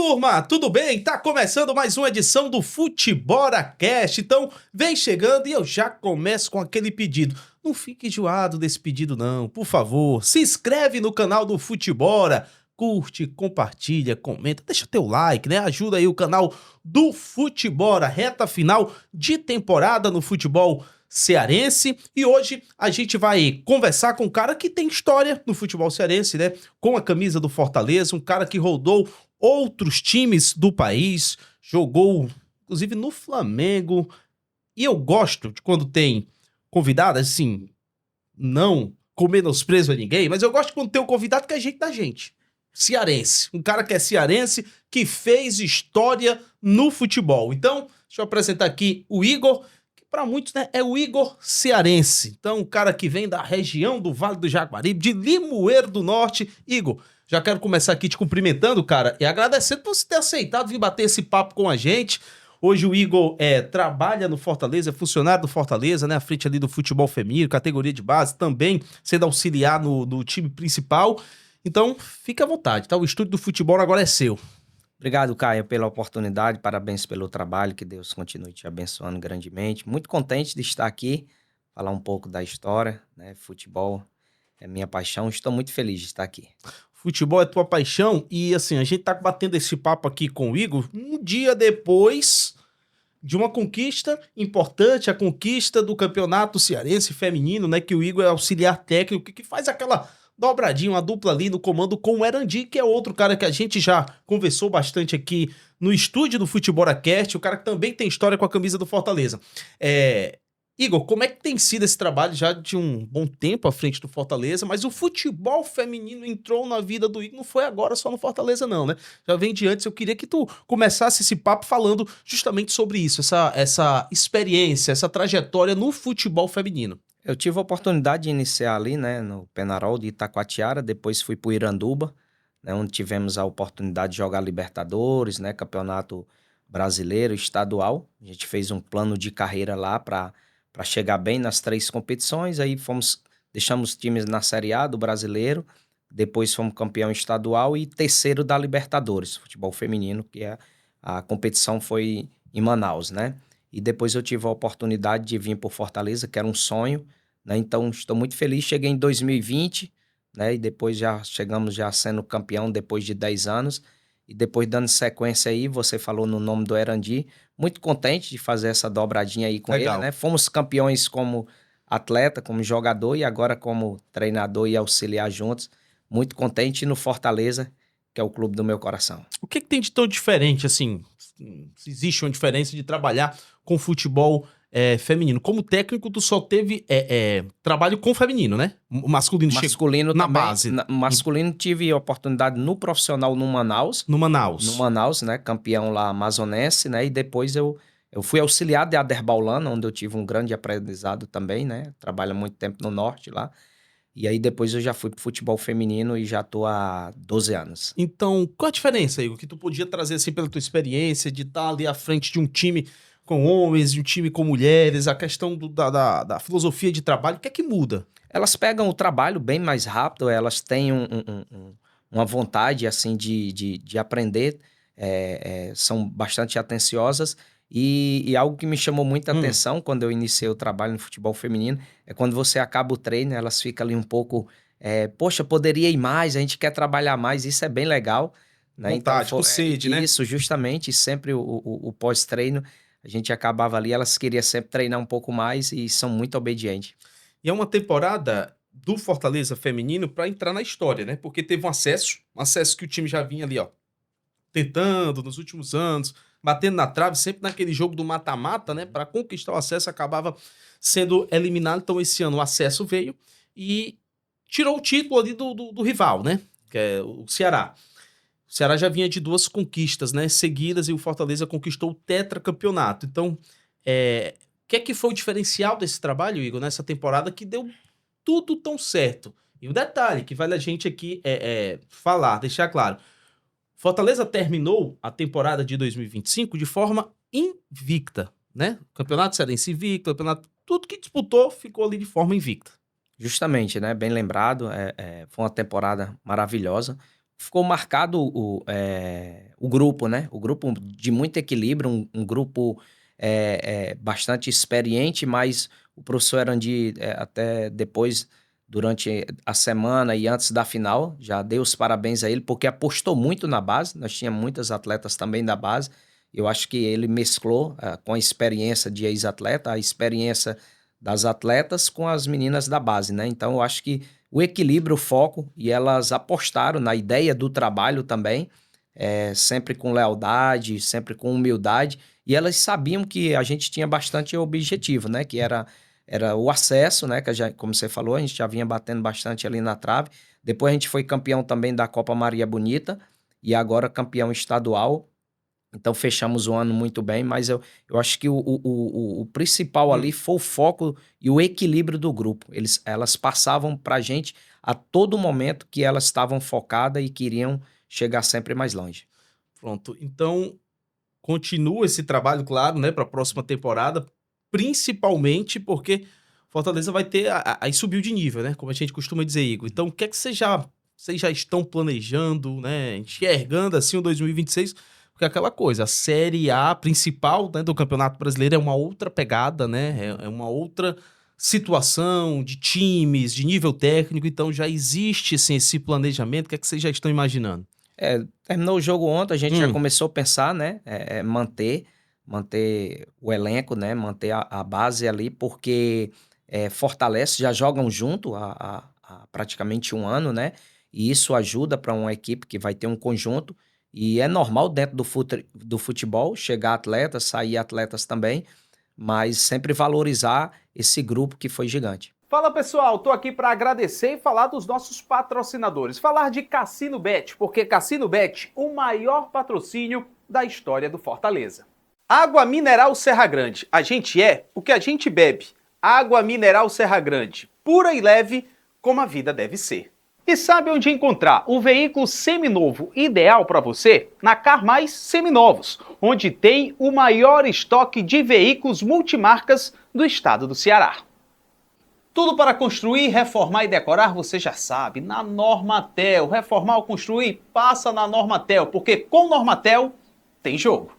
Turma, tudo bem? Tá começando mais uma edição do FuteboraCast. Então, vem chegando e eu já começo com aquele pedido. Não fique enjoado desse pedido não, por favor. Se inscreve no canal do Futebora, curte, compartilha, comenta, deixa teu like, né? Ajuda aí o canal do Futebora, reta final de temporada no futebol cearense. E hoje a gente vai conversar com um cara que tem história no futebol cearense, né? Com a camisa do Fortaleza, um cara que rodou outros times do país, jogou inclusive no Flamengo. E eu gosto de quando tem convidados, assim, não com menosprezo a ninguém, mas eu gosto quando tem um convidado que é gente da gente. Cearense. Um cara que é cearense, que fez história no futebol. Então, deixa eu apresentar aqui o Igor, que para muitos, né, é o Igor cearense. Então, um cara que vem da região do Vale do Jaguaribe, de Limoeiro do Norte. Igor, já quero começar aqui te cumprimentando, cara, e agradecendo por você ter aceitado vir bater esse papo com a gente. Hoje o Igor trabalha no Fortaleza, é funcionário do Fortaleza, né, à frente ali do futebol feminino, categoria de base, também sendo auxiliar no time principal. Então, fica à vontade, tá? O estúdio do futebol agora é seu. Obrigado, Caio, pela oportunidade, parabéns pelo trabalho, que Deus continue te abençoando grandemente. Muito contente de estar aqui, falar um pouco da história, né? Futebol é minha paixão, estou muito feliz de estar aqui. Futebol é tua paixão e, assim, a gente tá batendo esse papo aqui com o Igor um dia depois de uma conquista importante, a conquista do Campeonato Cearense Feminino, né, que o Igor é auxiliar técnico, que faz aquela dobradinha, uma dupla ali no comando com o Erandi, que é outro cara que a gente já conversou bastante aqui no estúdio do FuteboraCast, o cara que também tem história com a camisa do Fortaleza. Igor, como é que tem sido esse trabalho já de um bom tempo à frente do Fortaleza, mas o futebol feminino entrou na vida do Igor, não foi agora só no Fortaleza não, né? Já vem de antes, eu queria que tu começasse esse papo falando justamente sobre isso, essa experiência, essa trajetória no futebol feminino. Eu tive a oportunidade de iniciar ali, né, no Penarol de Itacoatiara, depois fui para o Iranduba, né, onde tivemos a oportunidade de jogar Libertadores, né, Campeonato Brasileiro, Estadual. A gente fez um plano de carreira lá para chegar bem nas 3 competições, aí deixamos times na Série A do Brasileiro, depois fomos campeão estadual e terceiro da Libertadores, futebol feminino, que a competição foi em Manaus, né? E depois eu tive a oportunidade de vir por Fortaleza, que era um sonho, né? Então estou muito feliz, cheguei em 2020, né? E depois já chegamos já sendo campeão depois de 10 anos, e depois dando sequência aí, você falou no nome do Erandi, muito contente de fazer essa dobradinha aí com Legal. ele, né? Fomos campeões como atleta, como jogador e agora como treinador e auxiliar juntos. Muito contente no Fortaleza, que é o clube do meu coração. O que tem de tão diferente, assim, se existe uma diferença de trabalhar com futebol feminino? Como técnico, tu só teve trabalho com feminino, né? O masculino chegou Masculino na também, base. masculino tive a oportunidade no profissional no Manaus. No Manaus. No Manaus, né? Campeão lá amazonense, né? E depois eu fui auxiliar de Aderbaulana, onde eu tive um grande aprendizado também, né? Trabalho há muito tempo no norte lá. E aí depois eu já fui pro futebol feminino e já tô há 12 anos. Então, qual a diferença, Igor, que tu podia trazer, assim, pela tua experiência de estar ali à frente de um time com homens, de um time com mulheres, a questão da filosofia de trabalho, o que é que muda? Elas pegam o trabalho bem mais rápido, elas têm uma vontade, assim, de aprender, são bastante atenciosas e algo que me chamou muita atenção quando eu iniciei o trabalho no futebol feminino é quando você acaba o treino, elas ficam ali um pouco, poxa, poderia ir mais, a gente quer trabalhar mais, isso é bem legal, né? Vontade, Então, com sede, né? isso, justamente, sempre o pós-treino, a gente acabava ali, elas queriam sempre treinar um pouco mais e são muito obedientes. E é uma temporada do Fortaleza feminino para entrar na história, né? Porque teve um acesso que o time já vinha ali, ó, tentando nos últimos anos, batendo na trave, sempre naquele jogo do mata-mata, né? Para conquistar o acesso, acabava sendo eliminado. Então, esse ano o acesso veio e tirou o título ali do rival, né? Que é o Ceará. O Ceará já vinha de 2 conquistas, né, seguidas, e o Fortaleza conquistou o tetracampeonato. Então, o que é que foi o diferencial desse trabalho, Igor, nessa temporada que deu tudo tão certo? E um detalhe que vale a gente aqui falar, deixar claro. Fortaleza terminou a temporada de 2025 de forma invicta, né? Campeonato Cearense invicto, tudo que disputou ficou ali de forma invicta. Justamente, né? Bem lembrado, foi uma temporada maravilhosa. ficou marcado o grupo, né? O grupo de muito equilíbrio, um grupo bastante experiente, mas o professor Erandi, até depois, durante a semana e antes da final, já dei os parabéns a ele, porque apostou muito na base. Nós tínhamos muitas atletas também da base. Eu acho que ele mesclou com a experiência de ex-atleta, a experiência das atletas com as meninas da base, né? Então, eu acho que o equilíbrio, o foco, e elas apostaram na ideia do trabalho também, sempre com lealdade, sempre com humildade, e elas sabiam que a gente tinha bastante objetivo, né? Que era o acesso, né? Que como você falou, a gente já vinha batendo bastante ali na trave. Depois a gente foi campeão também da Copa Maria Bonita, e agora campeão estadual. Então fechamos o ano muito bem, mas eu acho que o principal ali foi o foco e o equilíbrio do grupo. Elas passavam para a gente a todo momento que elas estavam focadas e queriam chegar sempre mais longe. Pronto. Então, continua esse trabalho, claro, né, para a próxima temporada, principalmente porque Fortaleza vai ter. Aí subiu de nível, né? Como a gente costuma dizer, Igor. Então, o que é que vocês já estão planejando, né? Enxergando assim o 2026? Porque é aquela coisa, a Série A principal, né, do Campeonato Brasileiro é uma outra pegada, né? É uma outra situação de times, de nível técnico. Então, já existe assim, esse planejamento. O que é que vocês já estão imaginando? Terminou o jogo ontem, a gente já Hum. começou a pensar, né? Manter o elenco, né? Manter a base ali, porque fortalece, já jogam junto há praticamente um ano, né? E isso ajuda para uma equipe que vai ter um conjunto. E é normal dentro do futebol chegar atletas, sair atletas também, mas sempre valorizar esse grupo que foi gigante. Fala pessoal, tô aqui para agradecer e falar dos nossos patrocinadores. Falar de Cassino Bet, porque Cassino Bet, o maior patrocínio da história do Fortaleza. Água Mineral Serra Grande. A gente é o que a gente bebe. Água Mineral Serra Grande, pura e leve, como a vida deve ser. E sabe onde encontrar o veículo seminovo ideal para você? Na Car Mais Seminovos, onde tem o maior estoque de veículos multimarcas do estado do Ceará. Tudo para construir, reformar e decorar, você já sabe, na Normatel. Reformar ou construir, passa na Normatel, porque com Normatel tem jogo.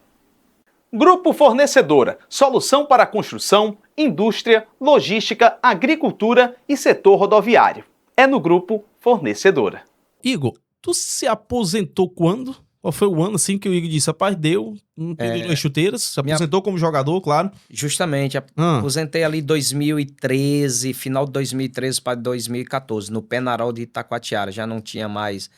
Grupo Fornecedora, solução para construção, indústria, logística, agricultura e setor rodoviário. É no Grupo Fornecedora. Igor, tu se aposentou quando? Qual foi o ano assim que o Igor disse, rapaz, deu, não pendurou as chuteiras, se aposentou como jogador, claro. Justamente, aposentei ali 2013, final de 2013 para 2014, no Penarol de Itacoatiara. Já não tinha mais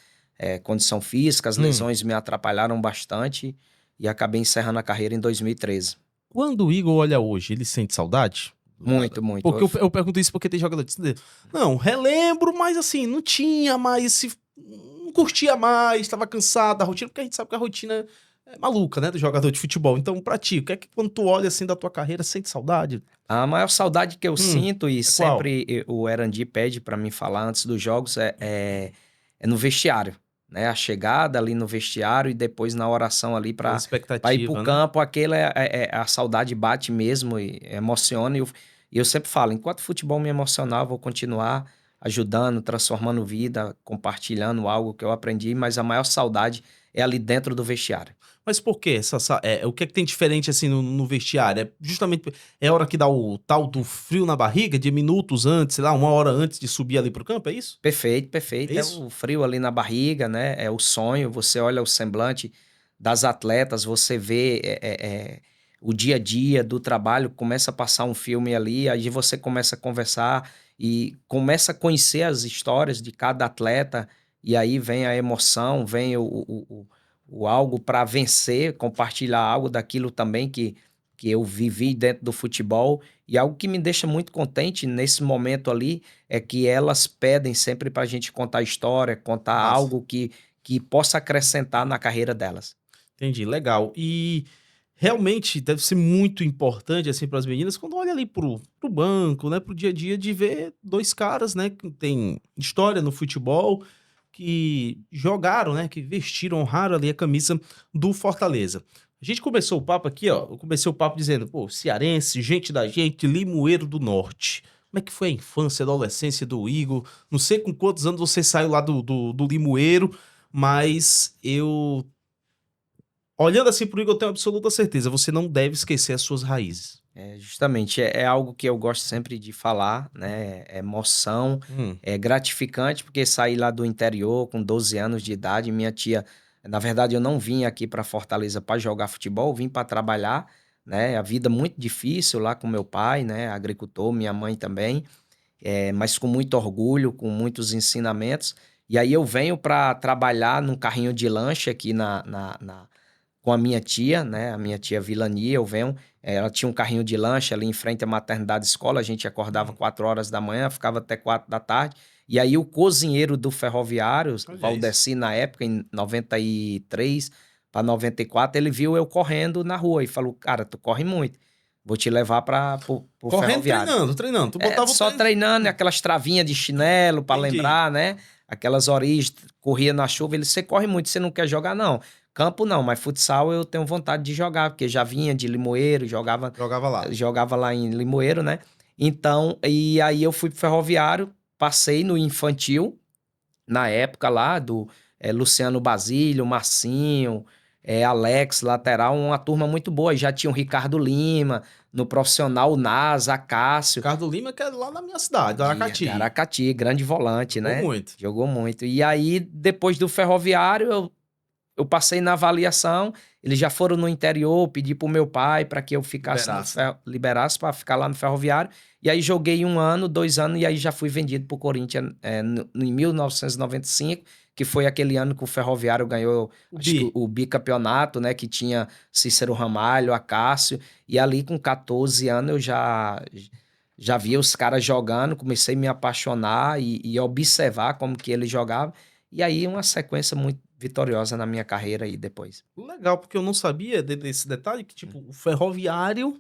condição física, as lesões me atrapalharam bastante e acabei encerrando a carreira em 2013. Quando o Igor olha hoje, ele sente saudade? Muito, muito. Porque eu pergunto isso porque tem jogador que diz, não, relembro, mas assim, não tinha mais, não curtia mais, estava cansado da rotina, porque a gente sabe que a rotina é maluca, né, do jogador de futebol. Então, pra ti, o que é que quando tu olha assim da tua carreira, sente saudade? A maior saudade que eu sinto e qual? sempre o Erandi pede para mim falar antes dos jogos é no vestiário, né? A chegada ali no vestiário e depois na oração ali para ir pro campo, aquele a saudade bate mesmo e emociona. E eu sempre falo, enquanto o futebol me emocionar, eu vou continuar ajudando, transformando vida, compartilhando algo que eu aprendi, mas a maior saudade é ali dentro do vestiário. Mas por quê? O que é que tem diferente assim no vestiário? É justamente a hora que dá o tal do frio na barriga, de minutos antes, sei lá, uma hora antes de subir ali pro campo, é isso? Perfeito, perfeito. É o frio ali na barriga, né? É o sonho, você olha o semblante das atletas, você vê o dia a dia do trabalho, começa a passar um filme ali, aí você começa a conversar e começa a conhecer as histórias de cada atleta, e aí vem a emoção, vem o algo para vencer, compartilhar algo daquilo também que eu vivi dentro do futebol. E algo que me deixa muito contente nesse momento ali é que elas pedem sempre para a gente contar história, contar algo que possa acrescentar na carreira delas. Entendi, legal. E realmente deve ser muito importante assim para as meninas quando olha ali pro banco, né, pro dia a dia, de ver dois caras, né, que tem história no futebol, que jogaram, né, que vestiram, honraram ali a camisa do Fortaleza. A gente começou o papo aqui, ó, eu comecei o papo dizendo, pô, cearense, gente da gente, Limoeiro do Norte. Como é que foi a infância, a adolescência do Igor? Não sei com quantos anos você saiu lá do Limoeiro, mas eu... Olhando assim pro Igor, eu tenho absoluta certeza, você não deve esquecer as suas raízes. Justamente, é algo que eu gosto sempre de falar, né? É emoção, é gratificante, porque saí lá do interior com 12 anos de idade. Minha tia, na verdade, eu não vim aqui para Fortaleza para jogar futebol, vim para trabalhar, né? A vida muito difícil lá com meu pai, né? Agricultor, minha mãe também, mas com muito orgulho, com muitos ensinamentos. E aí eu venho para trabalhar num carrinho de lanche aqui com a minha tia, né? A minha tia Vilania, eu venho. Ela tinha um carrinho de lanche ali em frente à maternidade escola. A gente acordava 4 horas da manhã, ficava até 4 da tarde. E aí o cozinheiro do ferroviário, Olha Valdeci, na época, em 93 para 94, ele viu eu correndo na rua e falou: Cara, tu corre muito. Vou te levar para o Correndo, ferroviário. treinando. Tu botava o Só treino. treinando, aquelas travinhas de chinelo para Entendi. lembrar, né? Aquelas origens, corria na chuva. Ele: Você corre muito, você não quer jogar, não. Campo não, mas futsal eu tenho vontade de jogar, porque já vinha de Limoeiro, jogava lá em Limoeiro, né? Então, e aí eu fui pro Ferroviário, passei no infantil, na época lá do Luciano Basílio, Marcinho, Alex, lateral, uma turma muito boa. E já tinha o Ricardo Lima, no profissional o Nasa, Cássio. Ricardo Lima, que é lá na minha cidade, do Aracati. Aracati, grande volante, Jogou né? muito. Jogou muito. E aí, depois do Ferroviário, eu passei na avaliação, eles já foram no interior, pedi pro meu pai para que eu ficasse liberasse para ficar lá no Ferroviário. E aí joguei 1 ano, 2 anos, e aí já fui vendido pro Corinthians em 1995, que foi aquele ano que o Ferroviário ganhou o bicampeonato, né? Que tinha Cícero Ramalho, Acácio, e ali com 14 anos eu já via os caras jogando, comecei a me apaixonar e observar como que eles jogavam. E aí uma sequência muito vitoriosa na minha carreira aí depois. Legal, porque eu não sabia desse detalhe que, tipo, o Ferroviário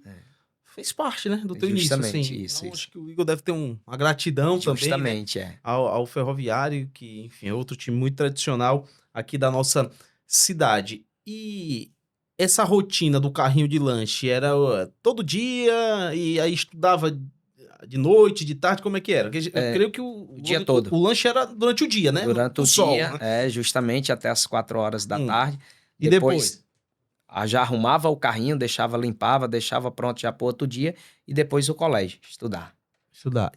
fez parte, né, do teu início, assim. Isso. Acho que o Igor deve ter uma gratidão também, né, ao Ferroviário, que, enfim, é outro time muito tradicional aqui da nossa cidade. E essa rotina do carrinho de lanche era todo dia e aí estudava de noite, de tarde, como é que era? Porque eu creio que o dia todo. O lanche era durante o dia, né? Durante o sol, dia, né? Justamente até as 4 horas da tarde. E depois? Já arrumava o carrinho, limpava, deixava pronto já para outro dia. E depois o colégio, estudar.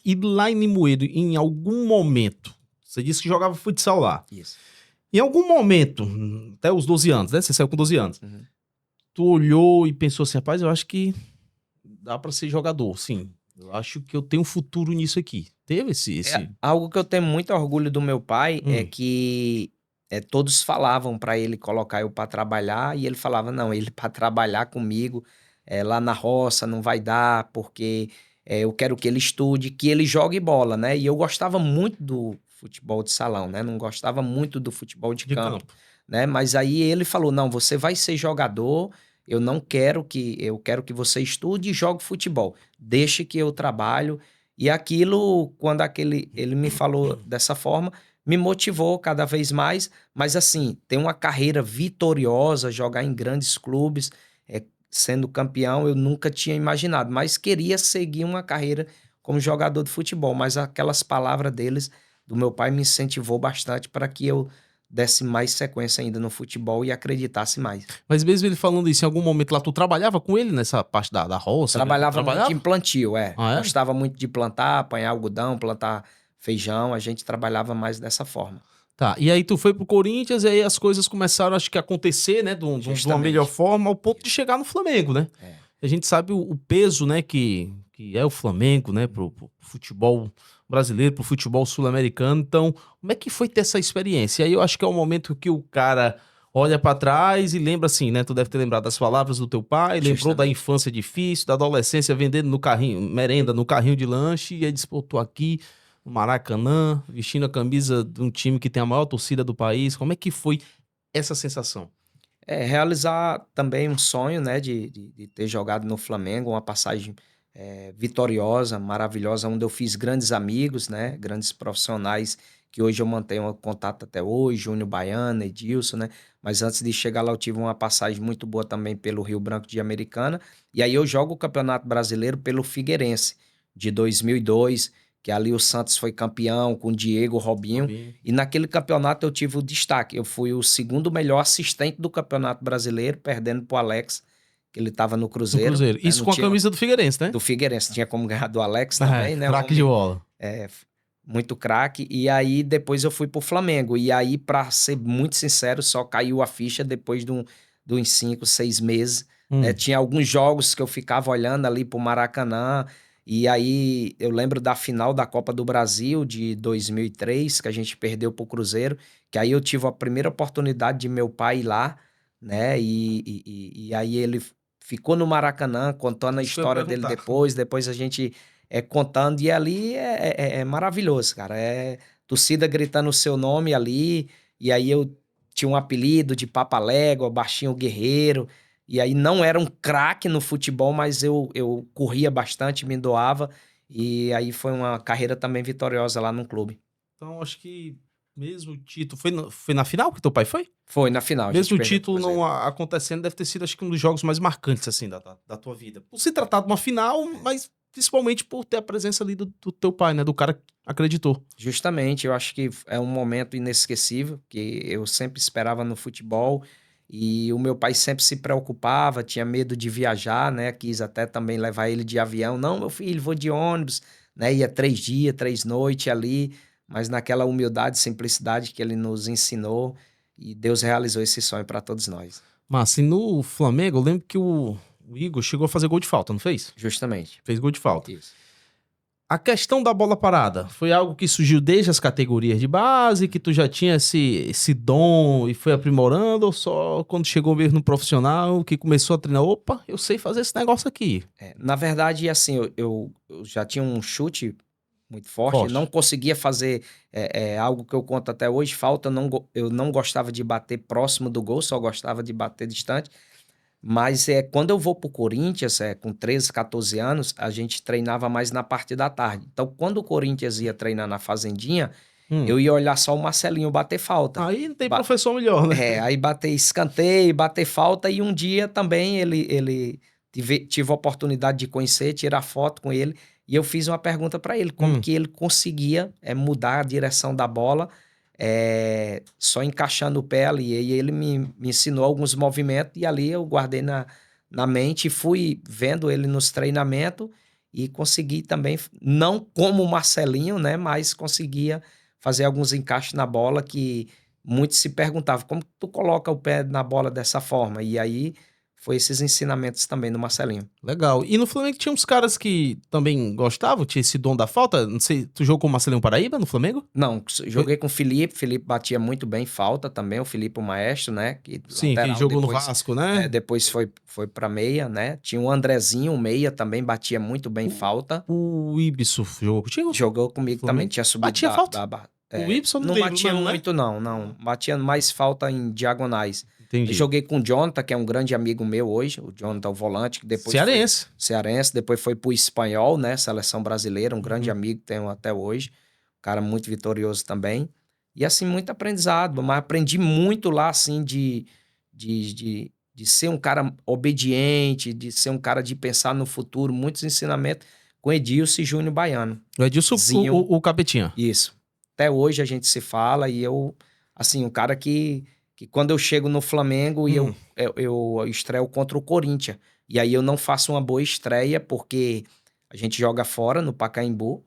E lá em Limoeiro, em algum momento, você disse que jogava futsal lá. Isso. Em algum momento, até os 12 anos, né? Você saiu com 12 anos. Uhum. Tu olhou e pensou assim, rapaz, eu acho que dá pra ser jogador, sim. Eu acho que eu tenho um futuro nisso aqui. Teve esse... Algo que eu tenho muito orgulho do meu pai é que todos falavam para ele colocar eu para trabalhar e ele falava, não, ele para trabalhar comigo lá na roça não vai dar, porque eu quero que ele estude, que ele jogue bola, né? E eu gostava muito do futebol de salão, né? Não gostava muito do futebol de campo, né? Mas aí ele falou, não, você vai ser jogador... Eu quero que você estude e jogue futebol. Deixe que eu trabalho. E aquilo, quando ele me falou dessa forma, me motivou cada vez mais. Mas assim, ter uma carreira vitoriosa, jogar em grandes clubes, sendo campeão, eu nunca tinha imaginado. Mas queria seguir uma carreira como jogador de futebol. Mas aquelas palavras do meu pai, me incentivou bastante para que eu desse mais sequência ainda no futebol e acreditasse mais. Mas mesmo ele falando isso, em algum momento lá, tu trabalhava com ele nessa parte da roça? Trabalhava muito em plantio, Ah, é? Gostava muito de plantar, apanhar algodão, plantar feijão, a gente trabalhava mais dessa forma. Tá, e aí tu foi pro Corinthians e aí as coisas começaram, acho que, a acontecer, né, de uma melhor forma, ao ponto de chegar no Flamengo, né? A gente sabe o peso, né, que é o Flamengo, né, pro futebol brasileiro, pro futebol sul-americano. Então, como é que foi ter essa experiência? E aí eu acho que é o momento que o cara olha pra trás e lembra assim, né? Tu deve ter lembrado das palavras do teu pai, lembrou da infância difícil, da adolescência vendendo no carrinho, merenda no carrinho de lanche, e aí disse, pô, tô aqui no Maracanã, vestindo a camisa de um time que tem a maior torcida do país. Como é que foi essa sensação? Realizar também um sonho, né, de ter jogado no Flamengo, uma passagem vitoriosa, maravilhosa, onde eu fiz grandes amigos, né, grandes profissionais que hoje eu mantenho contato até hoje, Júnior Baiano, Edilson, né, mas antes de chegar lá eu tive uma passagem muito boa também pelo Rio Branco de Americana, e aí eu jogo o Campeonato Brasileiro pelo Figueirense, de 2002, que ali o Santos foi campeão com o Diego, Robinho. E naquele campeonato eu tive o destaque. Eu fui o segundo melhor assistente do Campeonato Brasileiro, perdendo pro Alex, que ele tava no Cruzeiro. No Cruzeiro. Isso com a camisa do Figueirense, né? Do Figueirense. Tinha como ganhar do Alex também, né? Craque de bola. Muito craque. E aí depois eu fui pro Flamengo. E aí, pra ser muito sincero, só caiu a ficha depois de uns 5, 6 meses. Tinha alguns jogos que eu ficava olhando ali pro Maracanã. E aí eu lembro da final da Copa do Brasil de 2003, que a gente perdeu pro Cruzeiro, que aí eu tive a primeira oportunidade de meu pai ir lá, né? E aí ele ficou no Maracanã contando a história dele depois a gente contando, e ali é maravilhoso, cara. É torcida gritando o seu nome ali, e aí eu tinha um apelido de Papalégua, Baixinho Guerreiro. E aí não era um craque no futebol, mas eu corria bastante, me doava. E aí foi uma carreira também vitoriosa lá no clube. Então, acho que mesmo o título... Foi na final que teu pai foi? Foi, na final. Mesmo o título não acontecendo, deve ter sido, acho que, um dos jogos mais marcantes, assim, da tua vida. Por se tratar de uma final, mas principalmente por ter a presença ali do teu pai, né? Do cara que acreditou. Justamente, eu acho que é um momento inesquecível, que eu sempre esperava no futebol. E o meu pai sempre se preocupava, tinha medo de viajar, né? Quis até também levar ele de avião. Não, meu filho, vou de ônibus, né? Ia 3 dias, 3 noites ali, mas naquela humildade, simplicidade que ele nos ensinou, e Deus realizou esse sonho para todos nós. Mas assim, no Flamengo, eu lembro que o Igor chegou a fazer gol de falta, não fez? Justamente. Fez gol de falta. Isso. A questão da bola parada foi algo que surgiu desde as categorias de base, que tu já tinha esse dom e foi aprimorando, ou só quando chegou mesmo no profissional, que começou a treinar, opa, eu sei fazer esse negócio aqui? Na verdade, assim, eu já tinha um chute muito forte. Não conseguia fazer algo que eu conto até hoje, falta, eu não gostava de bater próximo do gol, só gostava de bater distante. Mas quando eu vou pro Corinthians, com 13, 14 anos, a gente treinava mais na parte da tarde. Então, quando o Corinthians ia treinar na Fazendinha, eu ia olhar só o Marcelinho bater falta. Aí não tem professor melhor, né? Aí bater escanteio, bater falta, e um dia também tive a oportunidade de conhecer, tirar foto com ele, e eu fiz uma pergunta para ele, como que ele conseguia mudar a direção da bola, só encaixando o pé ali. E ele me ensinou alguns movimentos, e ali eu guardei na mente e fui vendo ele nos treinamentos e consegui também, não como o Marcelinho, né, mas conseguia fazer alguns encaixes na bola que muitos se perguntavam, como tu coloca o pé na bola dessa forma? E aí foi esses ensinamentos também do Marcelinho. Legal. E no Flamengo tinha uns caras que também gostavam, tinha esse dom da falta. Não sei, tu jogou com o Marcelinho Paraíba no Flamengo? Não, joguei com o Felipe batia muito bem falta também, o Felipe o maestro, né? Sim, lateral, que jogou depois, no Vasco, né? Depois foi pra meia, né? Tinha o Andrezinho, o meia, também batia muito bem falta. O Ibson jogou contigo? Jogou comigo também, tinha subido batia falta? O Ibson não batia muito, não. Batia mais falta em diagonais. Entendi. Eu joguei com o Jonathan, que é um grande amigo meu hoje, o Jonathan, o volante, que depois Cearense, depois foi pro Espanhol, né, seleção brasileira, um grande amigo, tenho até hoje, um cara muito vitorioso também, e assim, muito aprendizado, mas aprendi muito lá, assim, de ser um cara obediente, de ser um cara de pensar no futuro, muitos ensinamentos com Edilson e Júnior Baiano. O Edilson, o Capetinha. Isso. Até hoje a gente se fala, e eu, assim, um cara que quando eu chego no Flamengo e eu estreio contra o Corinthians, e aí eu não faço uma boa estreia porque a gente joga fora no Pacaembu,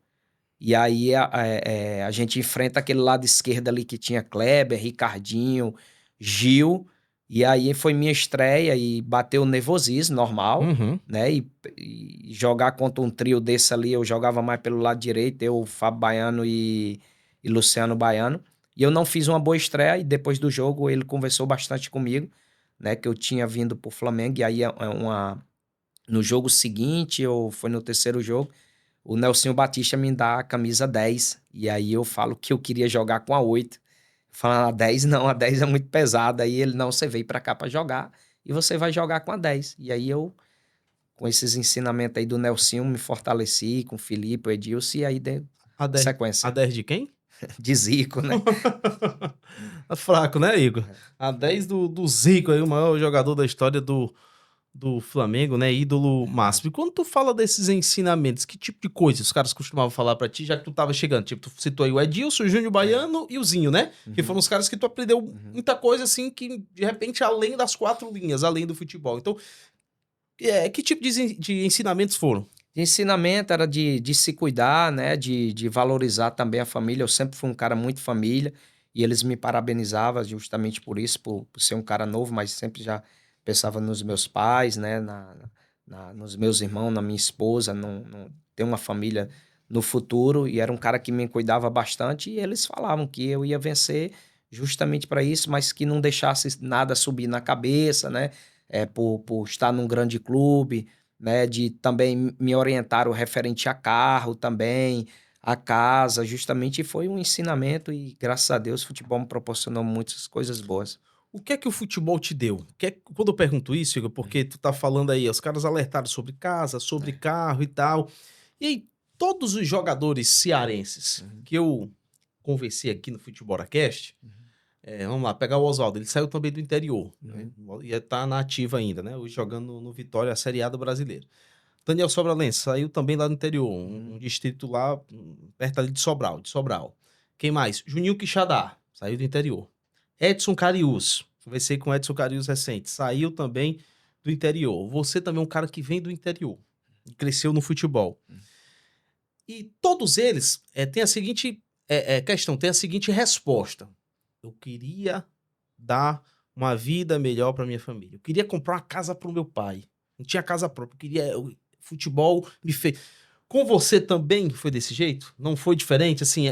e aí a gente enfrenta aquele lado esquerdo ali que tinha Kleber, Ricardinho, Gil, e aí foi minha estreia e bateu o nervosismo normal, né? E jogar contra um trio desse ali, eu jogava mais pelo lado direito, eu, Fábio Baiano e Luciano Baiano. E eu não fiz uma boa estreia, e depois do jogo ele conversou bastante comigo, né, que eu tinha vindo pro Flamengo, e aí no jogo seguinte, ou foi no terceiro jogo, o Nelsinho Batista me dá a camisa 10, e aí eu falo que eu queria jogar com a 8. Falando, a 10 não, a 10 é muito pesada, aí ele, não, você veio pra cá pra jogar, e você vai jogar com a 10. E aí eu, com esses ensinamentos aí do Nelsinho, me fortaleci com o Felipe, o Edilson, e aí dei sequência. A 10 de quem? De Zico, né? Fraco, né, Igor? A 10 do Zico aí, o maior jogador da história do do Flamengo, né? Ídolo máximo. E quando tu fala desses ensinamentos, que tipo de coisa os caras costumavam falar pra ti, já que tu tava chegando? Tipo, tu citou aí o Edilson, o Júnior Baiano e o Zinho, né? Que foram os caras que tu aprendeu muita coisa, assim, que de repente, além das 4 linhas, além do futebol. Então, que tipo de ensinamentos foram? De ensinamento era de se cuidar, né? De valorizar também a família. Eu sempre fui um cara muito família e eles me parabenizavam justamente por isso, por ser um cara novo, mas sempre já pensava nos meus pais, né? Nos meus irmãos, na minha esposa, ter uma família no futuro. E era um cara que me cuidava bastante e eles falavam que eu ia vencer justamente para isso, mas que não deixasse nada subir na cabeça, né? Por estar num grande clube, né, de também me orientar o referente a carro também, a casa, justamente foi um ensinamento e graças a Deus o futebol me proporcionou muitas coisas boas. O que é que o futebol te deu? Quando eu pergunto isso, Igor, porque tu tá falando aí, os caras alertaram sobre casa, sobre carro e tal. E aí, todos os jogadores cearenses que eu conversei aqui no Futebolacast, vamos lá, pegar o Oswaldo, ele saiu também do interior, né? E tá na ativa ainda, né? Hoje jogando no Vitória, a Série A do Brasileiro. Daniel Sobralense saiu também lá do interior, um distrito lá perto ali de Sobral. Quem mais? Juninho Quixadá, saiu do interior. Edson Carius, conversei com o Edson Carius recente, saiu também do interior. Você também é um cara que vem do interior, cresceu no futebol. E todos eles têm a seguinte questão, têm a seguinte resposta. Eu queria dar uma vida melhor para minha família. Eu queria comprar uma casa para o meu pai. Não tinha casa própria. Futebol me fez. Com você também foi desse jeito? Não foi diferente? Assim,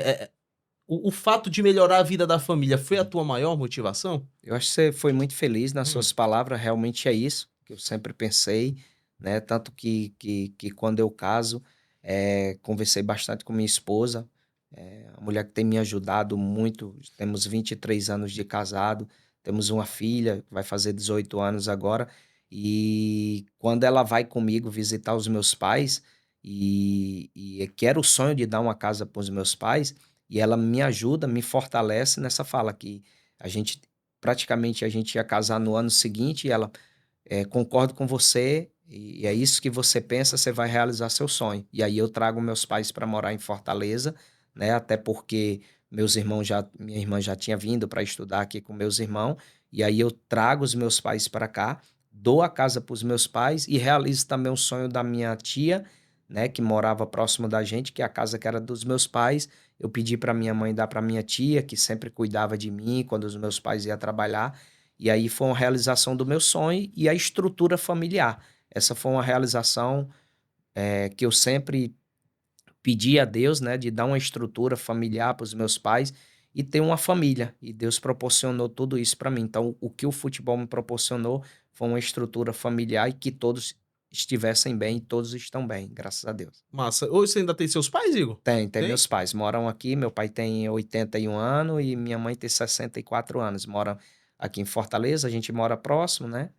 o fato de melhorar a vida da família foi a tua maior motivação? Eu acho que você foi muito feliz nas suas palavras, realmente é isso que eu sempre pensei, né? Tanto que quando eu caso, conversei bastante com minha esposa, a mulher que tem me ajudado muito. Temos 23 anos de casado, temos uma filha que vai fazer 18 anos agora, e quando ela vai comigo visitar os meus pais, e que era o sonho de dar uma casa para os meus pais, e ela me ajuda, me fortalece nessa fala que a gente praticamente a gente ia casar no ano seguinte e ela, concordo com você e é isso que você pensa, você vai realizar seu sonho. E aí eu trago meus pais para morar em Fortaleza, né? Até porque minha irmã já tinha vindo para estudar aqui com meus irmãos, e aí eu trago os meus pais para cá, dou a casa para os meus pais e realizo também o sonho da minha tia, né, que morava próximo da gente, que é a casa que era dos meus pais. Eu pedi para minha mãe dar para minha tia, que sempre cuidava de mim quando os meus pais iam trabalhar. E aí foi uma realização do meu sonho e a estrutura familiar. Essa foi uma realização que eu sempre pedi a Deus, né, de dar uma estrutura familiar para os meus pais e ter uma família. E Deus proporcionou tudo isso para mim. Então, o que o futebol me proporcionou foi uma estrutura familiar e que todos estivessem bem e todos estão bem, graças a Deus. Massa. Hoje você ainda tem seus pais, Igor? Tem Tem? meus pais, moram aqui, meu pai tem 81 anos e minha mãe tem 64 anos, moram aqui em Fortaleza, a gente mora próximo, né,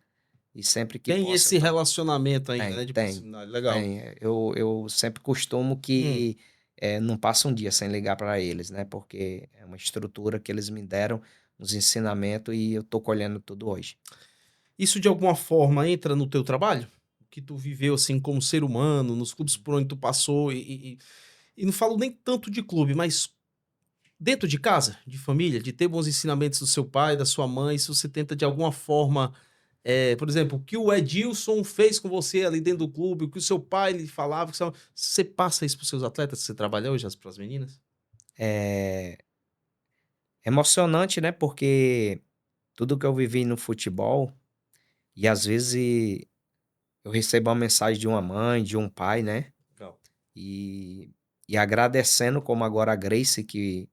e sempre que Tem posso esse relacionamento ainda, tem, né, de tem, proximidade. Legal. tem, eu sempre costumo que, não passa um dia sem ligar para eles, né, porque é uma estrutura que eles me deram, uns ensinamentos e eu tô colhendo tudo hoje. Isso de alguma forma entra no teu trabalho? O que tu viveu assim como ser humano, nos clubes por onde tu passou e não falo nem tanto de clube, mas dentro de casa, de família, de ter bons ensinamentos do seu pai, da sua mãe, se você tenta de alguma forma, por exemplo, o que o Edilson fez com você ali dentro do clube, o que o seu pai lhe falava, você passa isso para os seus atletas, você trabalha hoje para as meninas? É emocionante, né, porque tudo que eu vivi no futebol e às vezes eu recebo uma mensagem de uma mãe, de um pai, né? Legal. E, e agradecendo, como agora a Grace, que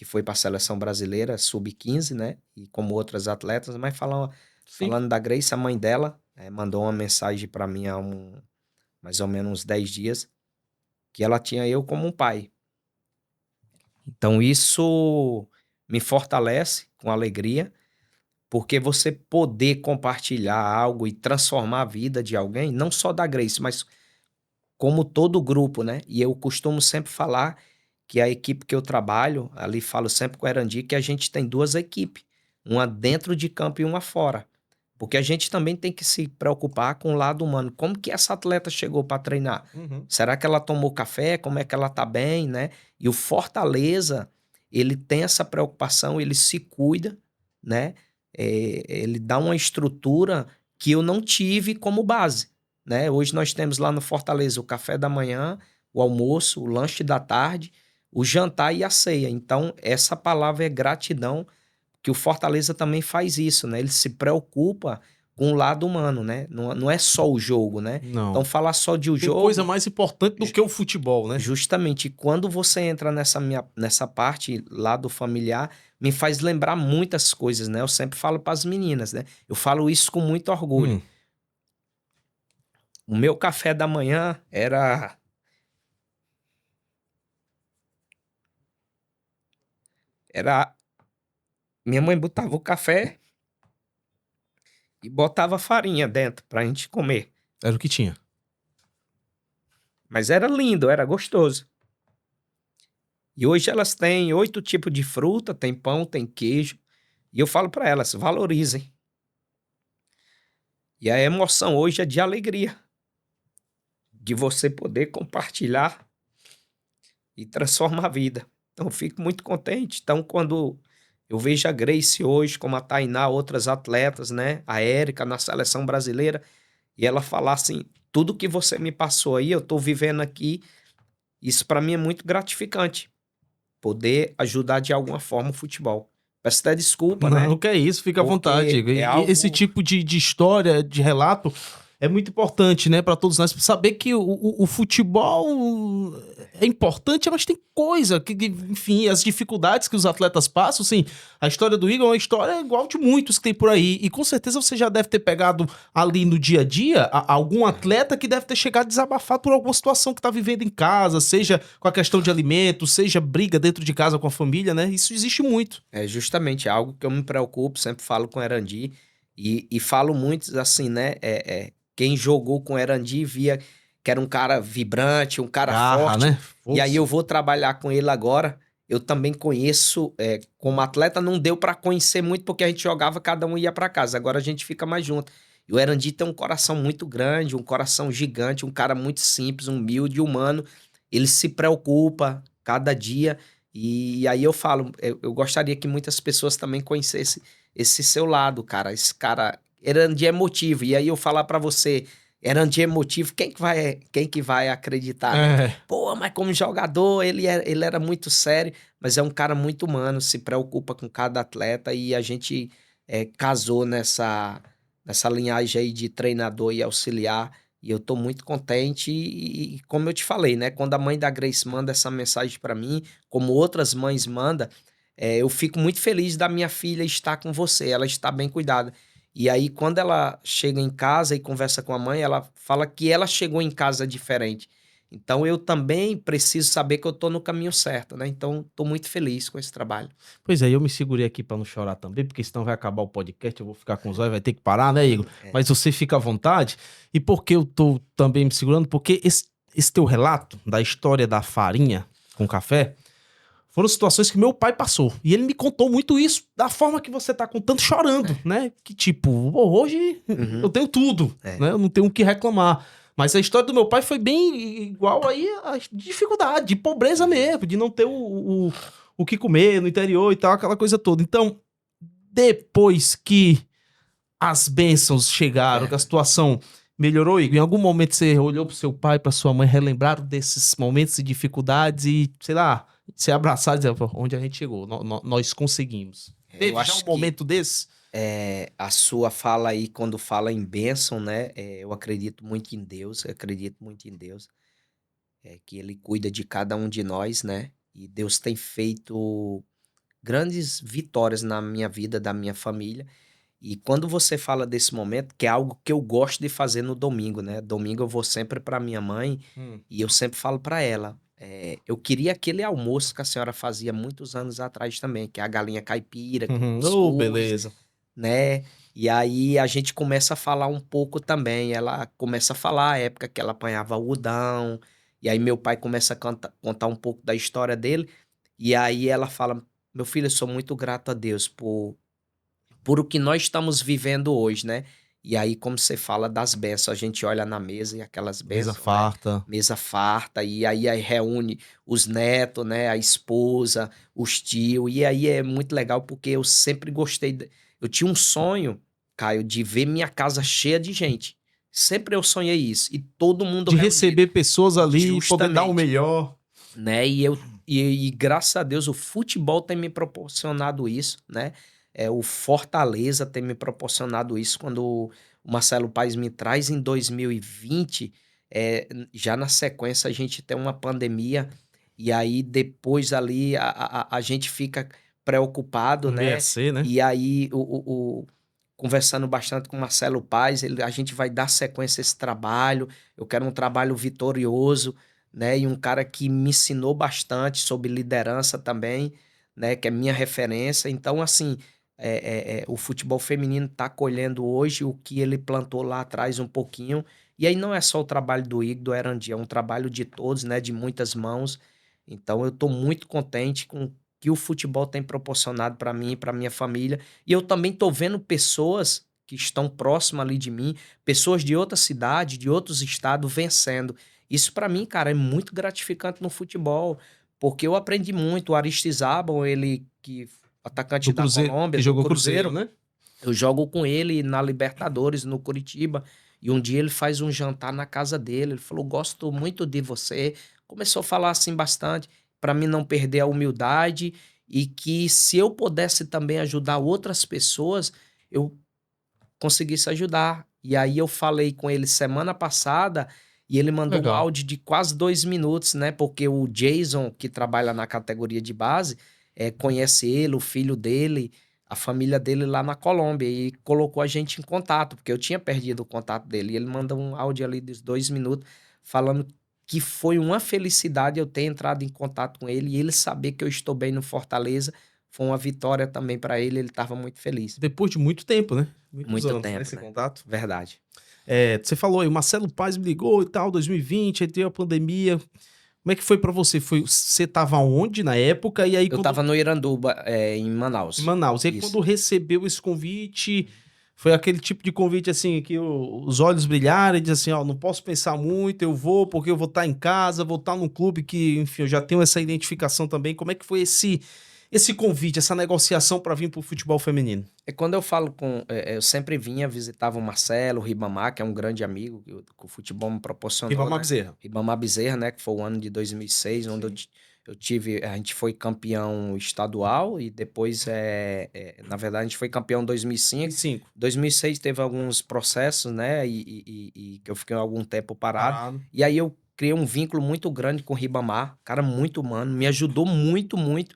foi para a seleção brasileira, sub-15, né? E como outras atletas, mas Sim. falando da Grace, a mãe dela mandou uma mensagem para mim há mais ou menos uns 10 dias, que ela tinha eu como um pai. Então isso me fortalece com alegria, porque você poder compartilhar algo e transformar a vida de alguém, não só da Grace, mas como todo grupo, né? E eu costumo sempre falar que a equipe que eu trabalho, ali falo sempre com o Erandi, que a gente tem duas equipes, uma dentro de campo e uma fora. Porque a gente também tem que se preocupar com o lado humano. Como que essa atleta chegou para treinar? Uhum. Será que ela tomou café? Como é que ela tá bem, né? E o Fortaleza, ele tem essa preocupação, ele se cuida, né? Ele dá uma estrutura que eu não tive como base, né? Hoje nós temos lá no Fortaleza o café da manhã, o almoço, o lanche da tarde, o jantar e a ceia. Então, essa palavra é gratidão, que o Fortaleza também faz isso, né? Ele se preocupa com o lado humano, né? Não é só o jogo, né? Então, Não. falar só de o Tem jogo... coisa mais importante do que o futebol, né? Justamente, quando você entra nessa parte lá do familiar, me faz lembrar muitas coisas, né? Eu sempre falo para as meninas, né? Eu falo isso com muito orgulho. O meu café da manhã era minha mãe botava o café e botava farinha dentro pra gente comer. Era o que tinha. Mas era lindo, era gostoso. E hoje elas têm 8 tipos de fruta, tem pão, tem queijo. E eu falo para elas, valorizem. E a emoção hoje é de alegria, de você poder compartilhar e transformar a vida. Então, eu fico muito contente. Então, quando eu vejo a Grace hoje, como a Tainá, outras atletas, né? A Érica na seleção brasileira, e ela falar assim, tudo que você me passou aí, eu tô vivendo aqui, isso para mim é muito gratificante. Poder ajudar de alguma forma o futebol. Peço até desculpa, né? Não, que é isso, fica à vontade. Porque é Esse algo... tipo de história, de relato, é muito importante, né, para todos nós saber que o futebol é importante, mas tem coisa enfim, as dificuldades que os atletas passam, assim, a história do Igor é uma história igual de muitos que tem por aí, e com certeza você já deve ter pegado ali no dia a dia algum atleta que deve ter chegado a desabafar por alguma situação que tá vivendo em casa, seja com a questão de alimento, seja briga dentro de casa com a família, né, isso existe muito. É justamente algo que eu me preocupo, sempre falo com o Erandi, e falo muito assim, né? Quem jogou com o Erandi via que era um cara vibrante, um cara Garra, forte, né? e aí Força. eu vou trabalhar com ele agora. Eu também conheço, como atleta, não deu para conhecer muito porque a gente jogava, cada um ia para casa. Agora a gente fica mais junto. E o Erandi tem um coração muito grande, um coração gigante, um cara muito simples, humilde, humano. Ele se preocupa cada dia. E aí eu falo, eu gostaria que muitas pessoas também conhecessem esse seu lado, cara. Esse cara, Erandi é emotivo. E aí eu falar pra você, Erandi é emotivo, quem que vai acreditar, né? É. Pô, mas como jogador, ele era muito sério, mas é um cara muito humano, se preocupa com cada atleta e a gente casou nessa linhagem aí de treinador e auxiliar. E eu tô muito contente e como eu te falei, né? Quando a mãe da Grace manda essa mensagem pra mim, como outras mães mandam, eu fico muito feliz da minha filha estar com você, ela está bem cuidada. E aí, quando ela chega em casa e conversa com a mãe, ela fala que ela chegou em casa diferente. Então, eu também preciso saber que eu tô no caminho certo, né? Então, tô muito feliz com esse trabalho. Pois é, eu me segurei aqui pra não chorar também, porque senão vai acabar o podcast, eu vou ficar com os olhos, vai ter que parar, né, Igor? Mas você fica à vontade. E por que eu tô também me segurando? Porque esse teu relato da história da farinha com café foram situações que meu pai passou. E ele me contou muito isso da forma que você tá contando, chorando, né? Que tipo, pô, hoje eu tenho tudo, né? Eu não tenho o que reclamar. Mas a história do meu pai foi bem igual aí a dificuldade, de pobreza mesmo, de não ter o que comer no interior e tal, aquela coisa toda. Então, depois que as bênçãos chegaram, que a situação melhorou, Igor, em algum momento você olhou pro seu pai, pra sua mãe, relembraram desses momentos de dificuldades e, sei lá, se abraçaram e dizer, "Pô, onde a gente chegou, nós conseguimos." Teve já acho um momento desse? A sua fala aí, quando fala em bênção, né? Eu acredito muito em Deus, eu acredito muito em Deus, que Ele cuida de cada um de nós, né? E Deus tem feito grandes vitórias na minha vida, da minha família. E quando você fala desse momento, que é algo que eu gosto de fazer no domingo, né? Domingo eu vou sempre para minha mãe e eu sempre falo para ela, eu queria aquele almoço que a senhora fazia muitos anos atrás também, que é a galinha caipira, com Oh, cuscuz, beleza. né? E aí a gente começa a falar um pouco também. Ela começa a falar a época que ela apanhava algodão. E aí meu pai começa a contar um pouco da história dele. E aí ela fala: meu filho, eu sou muito grato a Deus por o que nós estamos vivendo hoje, né? E aí, como você fala das bênçãos, a gente olha na mesa e aquelas Mesa bênçãos, né? farta. Mesa farta, e aí reúne os netos, né? A esposa, os tios, e aí é muito legal porque eu sempre gostei. Eu tinha um sonho, Caio, de ver minha casa cheia de gente. Sempre eu sonhei isso. E todo mundo De reunido. receber pessoas ali, poder dar o Justamente. melhor. Né? E graças a Deus o futebol tem me proporcionado isso, né? O Fortaleza tem me proporcionado isso quando o Marcelo Paes me traz em 2020, já na sequência a gente tem uma pandemia e aí depois ali a gente fica preocupado, Um né? BSC, né? E aí conversando bastante com o Marcelo Paes, a gente vai dar sequência a esse trabalho, eu quero um trabalho vitorioso, né? E um cara que me ensinou bastante sobre liderança também, né? Que é minha referência. Então, assim, o futebol feminino está colhendo hoje o que ele plantou lá atrás um pouquinho. E aí não é só o trabalho do Igor, do Erandi, é um trabalho de todos, né? De muitas mãos. Então, eu estou muito contente com o que o futebol tem proporcionado para mim e para minha família. E eu também estou vendo pessoas que estão próximas ali de mim, pessoas de outra cidade, de outros estados, vencendo. Isso para mim, cara, é muito gratificante no futebol, porque eu aprendi muito. O Aristizábal, ele que atacante Do da Cruzeiro, Colômbia, que do jogou Cruzeiro, Cruzeiro, né? eu jogo com ele na Libertadores, no Curitiba, e um dia ele faz um jantar na casa dele. Ele falou: "Gosto muito de você". Começou a falar assim bastante, para mim não perder a humildade e que se eu pudesse também ajudar outras pessoas, eu conseguisse ajudar. E aí eu falei com ele semana passada e ele mandou um Legal. áudio de quase 2 minutos, né? Porque o Jason, que trabalha na categoria de base, conhece ele, o filho dele, a família dele lá na Colômbia e colocou a gente em contato, porque eu tinha perdido o contato dele. E ele mandou um áudio ali de 2 minutos falando que foi uma felicidade eu ter entrado em contato com ele e ele saber que eu estou bem no Fortaleza. Foi uma vitória também para ele, ele estava muito feliz. Depois de muito tempo, né? Muitos Muito anos, né? tempo, Esse né? contato. Verdade. Você falou aí, o Marcelo Paes me ligou e tal, 2020, aí teve a pandemia. Como é que foi pra você? Você tava onde na época? E aí Eu quando... tava no Iranduba, em Em Manaus. Manaus. E aí Isso. quando recebeu esse convite, foi aquele tipo de convite assim, que os olhos brilharam e diz assim, ó, não posso pensar muito, eu vou porque eu vou estar em casa, vou estar num clube que, enfim, eu já tenho essa identificação também. Como é que foi esse convite, essa negociação pra vir pro futebol feminino? Quando eu falo eu sempre vinha, visitava o Marcelo, o Ribamar, que é um grande amigo que o futebol me proporcionou, Ribamar né? Bezerra. Ribamar Bezerra, né? Que foi o ano de 2006, onde Sim. eu tive, a gente foi campeão estadual e depois, na verdade, a gente foi campeão em 2005. 2005. 2006 teve alguns processos, né? E que eu fiquei algum tempo parado. Parado. E aí eu criei um vínculo muito grande com o Ribamar, cara muito humano, me ajudou muito, muito.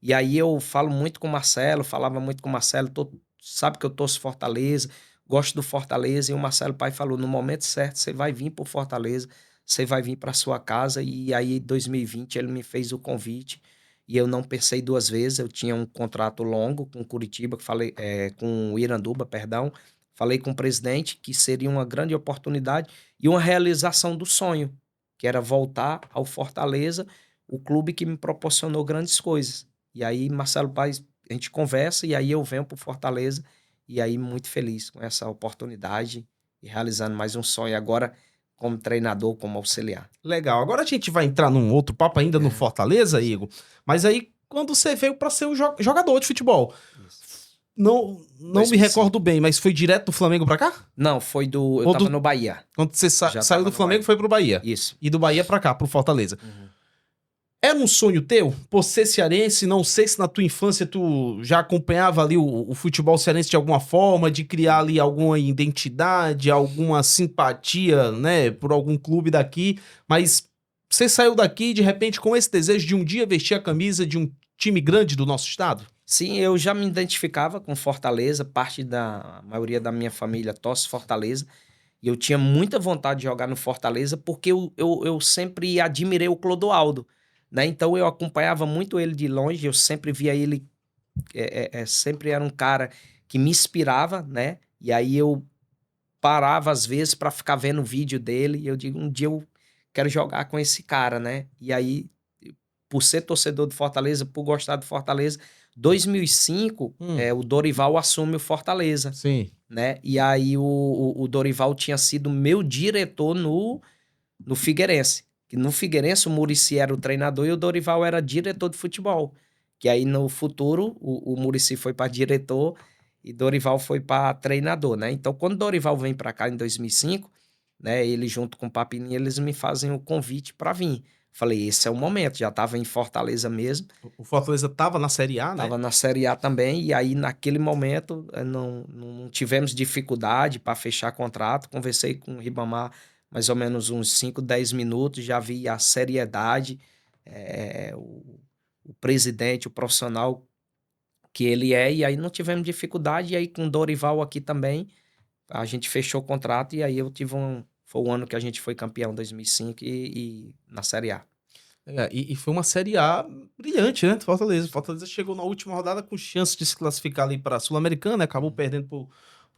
E aí eu falo muito com o Marcelo, falava muito com o Marcelo, sabe que eu torço Fortaleza, gosto do Fortaleza, e o Marcelo Pai falou, no momento certo, você vai vir pro Fortaleza, você vai vir para sua casa, e aí em 2020 ele me fez o convite, e eu não pensei duas vezes, eu tinha um contrato longo com Curitiba, com Iranduba, perdão, falei com o presidente que seria uma grande oportunidade e uma realização do sonho, que era voltar ao Fortaleza, o clube que me proporcionou grandes coisas. E aí, Marcelo Paes, a gente conversa e aí eu venho para Fortaleza e aí muito feliz com essa oportunidade e realizando mais um sonho agora como treinador, como auxiliar. Legal. Agora a gente vai entrar num outro papo ainda no Fortaleza, Igor. Mas aí, quando você veio pra ser o jogador de futebol, Isso. não me 2005. recordo bem, mas foi direto do Flamengo pra cá? Não, eu tava no Bahia. Quando você Já saiu tava do no Flamengo, Bahia. foi pro Bahia. Isso. E do Bahia pra cá, pro Fortaleza. Uhum. Era um sonho teu? Por ser cearense, não sei se na tua infância tu já acompanhava ali o futebol cearense de alguma forma, de criar ali alguma identidade, alguma simpatia, né, por algum clube daqui, mas você saiu daqui de repente com esse desejo de um dia vestir a camisa de um time grande do nosso estado? Sim, eu já me identificava com Fortaleza, parte da maioria da minha família torce Fortaleza, e eu tinha muita vontade de jogar no Fortaleza porque eu sempre admirei o Clodoaldo, né? Então eu acompanhava muito ele de longe, eu sempre via ele, sempre era um cara que me inspirava, né? E aí eu parava às vezes para ficar vendo o vídeo dele e eu digo, um dia eu quero jogar com esse cara, né? E aí por ser torcedor do Fortaleza, por gostar do Fortaleza, 2005, o Dorival assume o Fortaleza, Sim. né? E aí o Dorival tinha sido meu diretor no Figueirense. Que no Figueirense o Muricy era o treinador e o Dorival era diretor de futebol. Que aí no futuro o Muricy foi para diretor e Dorival foi para treinador, né? Então quando Dorival vem para cá em 2005, né, ele junto com o Papininho, eles me fazem o convite para vir. Falei, esse é o momento, já estava em Fortaleza mesmo. O Fortaleza tava na Série A, né? Estava na Série A também, e aí naquele momento não tivemos dificuldade para fechar contrato. Conversei com o Ribamar mais ou menos uns 5, 10 minutos, já vi a seriedade, o presidente, o profissional que ele é, e aí não tivemos dificuldade. E aí com o Dorival aqui também, a gente fechou o contrato, e aí eu tive foi o ano que a gente foi campeão, 2005, e na Série A. E foi uma Série A brilhante, né? Fortaleza. Fortaleza chegou na última rodada com chance de se classificar ali para a Sul-Americana, acabou perdendo pro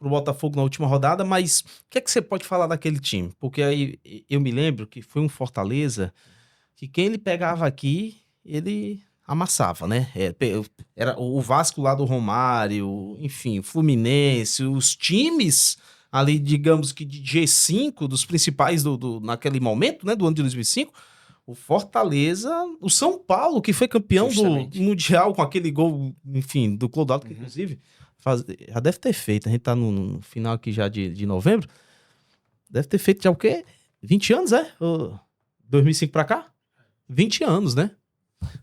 Botafogo na última rodada, mas o que é que você pode falar daquele time? Porque aí eu me lembro que foi um Fortaleza que quem ele pegava aqui, ele amassava, né? Era o Vasco lá do Romário, enfim, Fluminense, os times ali, digamos que de G5, dos principais naquele momento, né? Do ano de 2005. O Fortaleza, o São Paulo, que foi campeão Justamente. do Mundial com aquele gol, enfim, do Clodoaldo, que inclusive já deve ter feito. A gente tá no final aqui já de novembro. Deve ter feito já o quê? 20 anos, é? 2005 pra cá? 20 anos, né?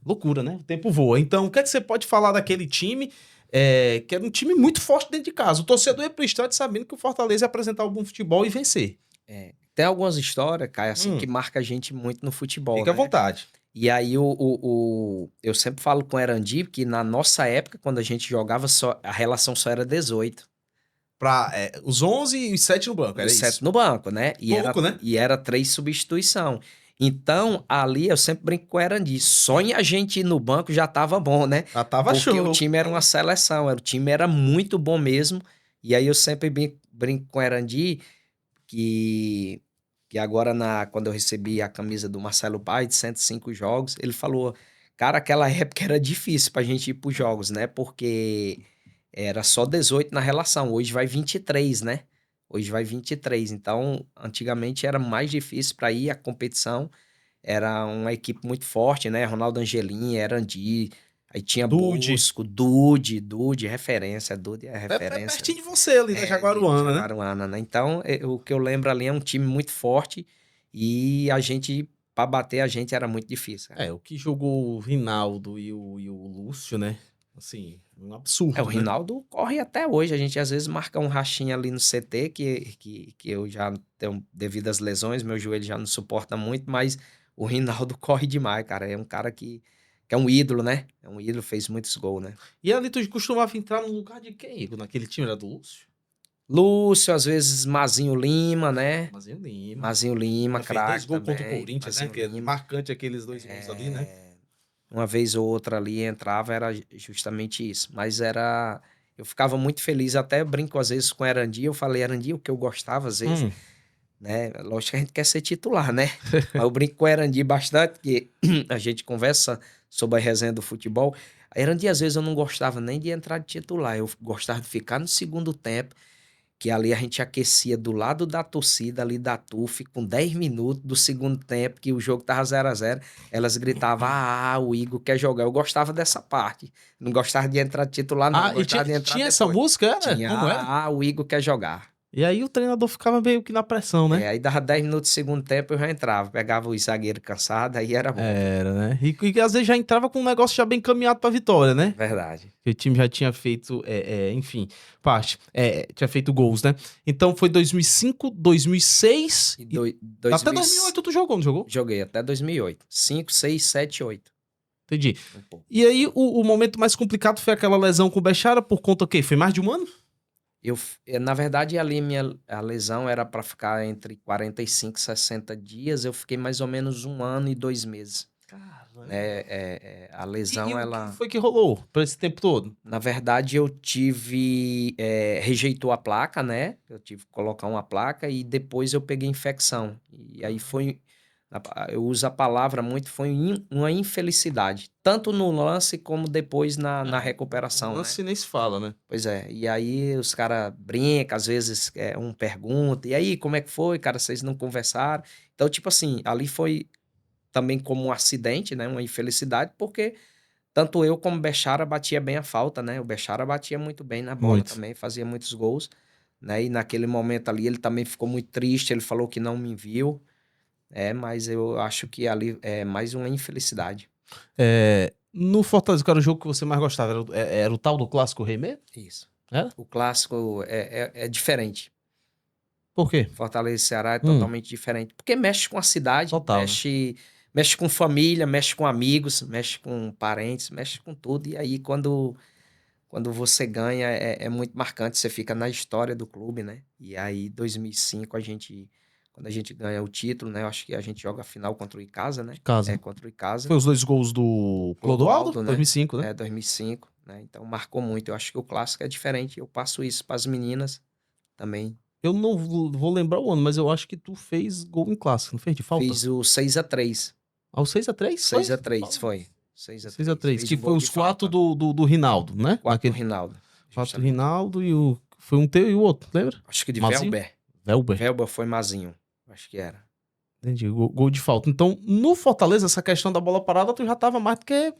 Loucura, né? O tempo voa. Então, o que é que você pode falar daquele time? Que era um time muito forte dentro de casa. O torcedor ia pro estádio sabendo que o Fortaleza ia apresentar um bom futebol e vencer. Tem algumas histórias, Caio, assim, que marca a gente muito no futebol, Fica à né? vontade. E aí eu sempre falo com o Erandi que na nossa época, quando a gente jogava, a relação só era 18. Os 11 e os 7 no banco, era Os isso? 7 no banco, né? Pouco, né? E era 3 substituição. Então, ali eu sempre brinco com o Erandi. Só em a gente ir no banco já tava bom, né? Já tava Porque show. o time era uma seleção, o time era muito bom mesmo. E aí eu sempre brinco com o Erandi que agora, quando eu recebi a camisa do Marcelo Paes, de 105 jogos, ele falou, cara, aquela época era difícil pra gente ir pros jogos, né? Porque era só 18 na relação, hoje vai 23, né? Hoje vai 23, então antigamente era mais difícil para ir, a competição era uma equipe muito forte, né? Ronaldo Angelim, Erandi, aí tinha Dude. Busco, Dude é referência, Dude é É referência. pertinho de você ali, da Jaguaruana, né? Jaguaruana, né? Então, o que eu lembro ali é um time muito forte e a gente, para bater a gente, era muito difícil. Cara. O que jogou o Rinaldo e o Lúcio, né? Assim, um absurdo, O né? Rinaldo corre até hoje. A gente às vezes marca um rachinho ali no CT, que eu já tenho devido às lesões, meu joelho já não suporta muito, mas o Rinaldo corre demais, cara. É um cara que é um ídolo, né? É um ídolo, fez muitos gols, né? E ali tu costumava entrar no lugar de quem? Naquele time era do Lúcio? Lúcio, às vezes Mazinho Lima, né? Mazinho Lima, craque fez 2 gols também. contra o Corinthians, né? Que é marcante aqueles 2 gols ali, né? Uma vez ou outra ali entrava, era justamente isso. Mas eu ficava muito feliz, até brinco às vezes com o Erandi, eu falei, Erandi, o que eu gostava às vezes, né? Lógico que a gente quer ser titular, né? Mas eu brinco com o Erandi bastante, que a gente conversa sobre a resenha do futebol. A Erandi, às vezes, eu não gostava nem de entrar de titular, eu gostava de ficar no segundo tempo, que ali a gente aquecia do lado da torcida, ali da TUF, com 10 minutos do segundo tempo, que o jogo tava 0-0, elas gritavam, o Igor quer jogar. Eu gostava dessa parte. Não gostava de entrar de titular, não. Gostava de entrar tinha depois. essa música, era? Tinha, Como era? o Igor quer jogar. E aí o treinador ficava meio que na pressão, né? Aí dava 10 minutos do segundo tempo, eu já entrava. Pegava o zagueiro cansado, aí era bom. Era, né? E às vezes já entrava com um negócio já bem caminhado pra vitória, né? Verdade. Que o time já tinha feito, enfim, tinha feito gols, né? Então foi 2005, 2006... Até 2008 tu jogou, não jogou? Joguei até 2008. 5, 6, 7, 8. Entendi. E aí o momento mais complicado foi aquela lesão com o Bechara por conta o quê? Foi mais de um ano? Na verdade, ali a lesão era para ficar entre 45 e 60 dias. Eu fiquei mais ou menos 1 ano e 2 meses. Caramba. A lesão, e ela... o que foi que rolou por esse tempo todo? Na verdade, eu tive... rejeitou a placa, né? Eu tive que colocar uma placa e depois eu peguei infecção. E aí foi Eu uso a palavra muito, foi uma infelicidade. Tanto no lance como depois na recuperação, né? Lance nem se fala, né? Pois é, e aí os caras brincam, às vezes um pergunta, e aí, como é que foi, cara, vocês não conversaram? Então, tipo assim, ali foi também como um acidente, né, uma infelicidade, porque tanto eu como o Bechara batia bem a falta, né, o Bechara batia muito bem na bola Muito. também, fazia muitos gols, né, e naquele momento ali ele também ficou muito triste, ele falou que não me viu, mas eu acho que ali é mais uma infelicidade. No Fortaleza, qual era o jogo que você mais gostava? Era o tal do clássico Rei mesmo? Isso. Era? O clássico é diferente. Por quê? Fortaleza e Ceará é Hum. totalmente diferente. Porque mexe com a cidade, Total, né? mexe com família, mexe com amigos, mexe com parentes, mexe com tudo. E aí, quando você ganha, é muito marcante. Você fica na história do clube, né? E aí, 2005, quando a gente ganha o título, né? Eu acho que a gente joga a final contra o Icasa, né? De casa. Contra o Icasa. Foi os 2 gols do Clodoaldo, Né? 2005, né? 2005, né? Então, marcou muito. Eu acho que o clássico é diferente. Eu passo isso para as meninas também. Eu não vou lembrar o ano, mas eu acho que tu fez gol em clássico, não fez de falta? Fiz o 6-3. Ao 6x3? 6-3, foi. 6x3, que Fiz um foi gol os de 4 falta. do Rinaldo, né? 4 do Rinaldo. 4 do Rinaldo e o... Foi um teu e o outro, lembra? Acho que de Mazinho? Velber. Velber. Velber foi Mazinho. Acho que era. Entendi, gol de falta. Então, no Fortaleza, essa questão da bola parada, tu já tava mais do que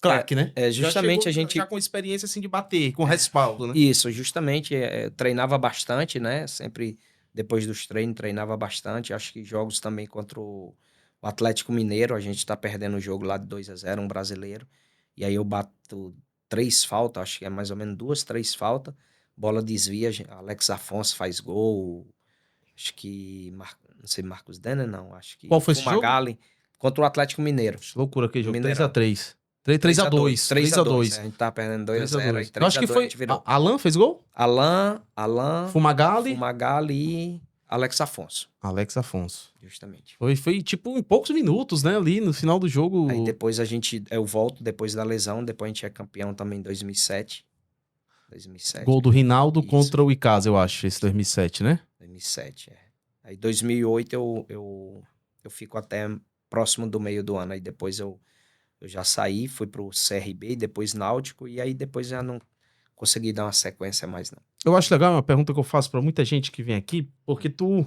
craque, né? Justamente já a gente... Já com experiência, assim, de bater, com respaldo, né? Isso, justamente. Treinava bastante, né? Sempre, depois dos treinos, treinava bastante. Acho que jogos também contra o Atlético Mineiro. A gente tá perdendo o jogo lá de 2-0, um brasileiro. E aí eu bato 3 faltas, acho que é mais ou menos 2, 3 faltas. Bola desvia, Alex Afonso faz gol. Acho que, não sei, Marcos Denner, não. Acho que Qual foi esse jogo? Fumagalli contra o Atlético Mineiro. Loucura aquele jogo, Mineirão. 3x3. 3x2. 3x2. A gente tá perdendo 2-0 aí. 3x2 Eu acho que foi. a gente virou. Alan fez gol? Alan, Fumagalli. e Alex Afonso. Alex Afonso. Justamente. Foi tipo em poucos minutos, né? Ali no final do jogo. Aí depois eu volto depois da lesão. Depois a gente é campeão também em 2007. Gol do Rinaldo Isso. contra o Icasa, eu acho, esse 2007, né? 2007, Aí 2008 eu fico até próximo do meio do ano. Aí depois eu já saí, fui pro CRB, depois Náutico, e aí depois já não consegui dar uma sequência mais, não. Eu acho legal, é uma pergunta que eu faço pra muita gente que vem aqui, porque tu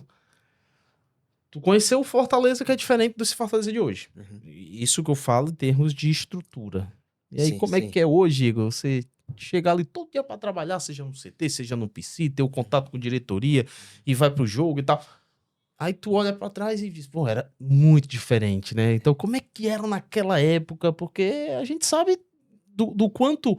conheceu o Fortaleza que é diferente desse Fortaleza de hoje. Uhum. Isso que eu falo em termos de estrutura. E aí, Sim, como é sim. que é hoje, Igor? Você chegar ali todo dia pra trabalhar, seja no CT, seja no PC, ter o contato com diretoria e vai pro jogo e tal. Aí tu olha pra trás e diz, pô, era muito diferente, né? Então, como é que era naquela época? Porque a gente sabe do quanto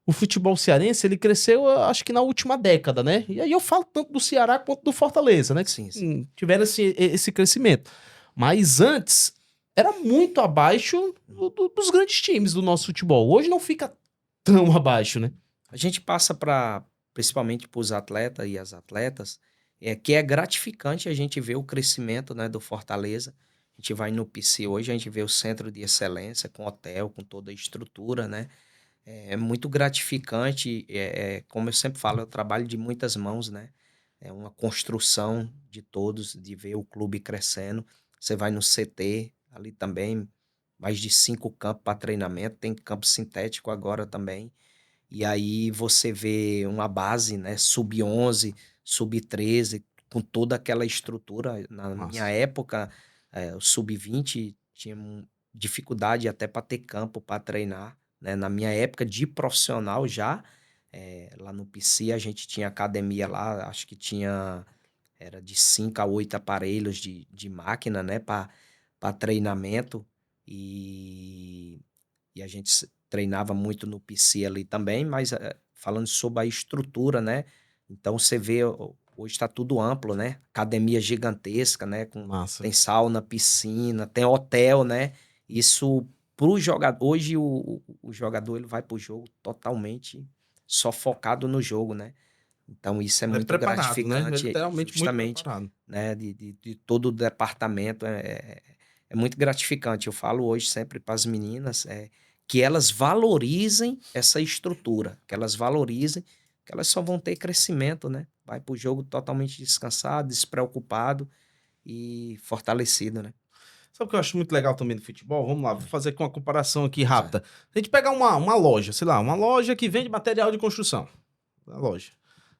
o futebol cearense, ele cresceu, acho que na última década, né? E aí eu falo tanto do Ceará quanto do Fortaleza, né? Que Sim. tiveram esse crescimento. Mas antes, era muito abaixo dos grandes times do nosso futebol. Hoje não fica tão abaixo, né? A gente passa principalmente para os atletas e as atletas, que é gratificante a gente ver o crescimento, né, do Fortaleza. A gente vai no PC hoje, a gente vê o centro de excelência, com hotel, com toda a estrutura, né? É muito gratificante, como eu sempre falo, é o trabalho de muitas mãos, né? É uma construção de todos, de ver o clube crescendo. Você vai no CT, ali também, mais de 5 campos para treinamento, tem campo sintético agora também. E aí você vê uma base, né, sub-11, sub-13, com toda aquela estrutura. Na minha época, o sub-20 tinha dificuldade até para ter campo para treinar, né? Na minha época de profissional já, lá no PC a gente tinha academia lá, acho que era de 5 a 8 aparelhos de máquina, né, para treinamento. E a gente treinava muito no PC ali também, mas falando sobre a estrutura, né? Então você vê, hoje está tudo amplo, né? Academia gigantesca, né? Tem sauna, piscina, tem hotel, né? Isso pro jogador, hoje o jogador ele vai pro jogo totalmente só focado no jogo, né? Então isso é muito gratificante, né? Literalmente justamente, muito preparado. né? De todo o departamento, é muito gratificante. Eu falo hoje sempre para as meninas, que elas valorizem essa estrutura, que elas valorizem, que elas só vão ter crescimento, né? Vai pro jogo totalmente descansado, despreocupado, e fortalecido, né? Sabe o que eu acho muito legal também no futebol? Vamos lá, vou fazer aqui uma comparação aqui rápida. A gente pegar uma loja, sei lá, uma loja que vende material de construção. Uma loja.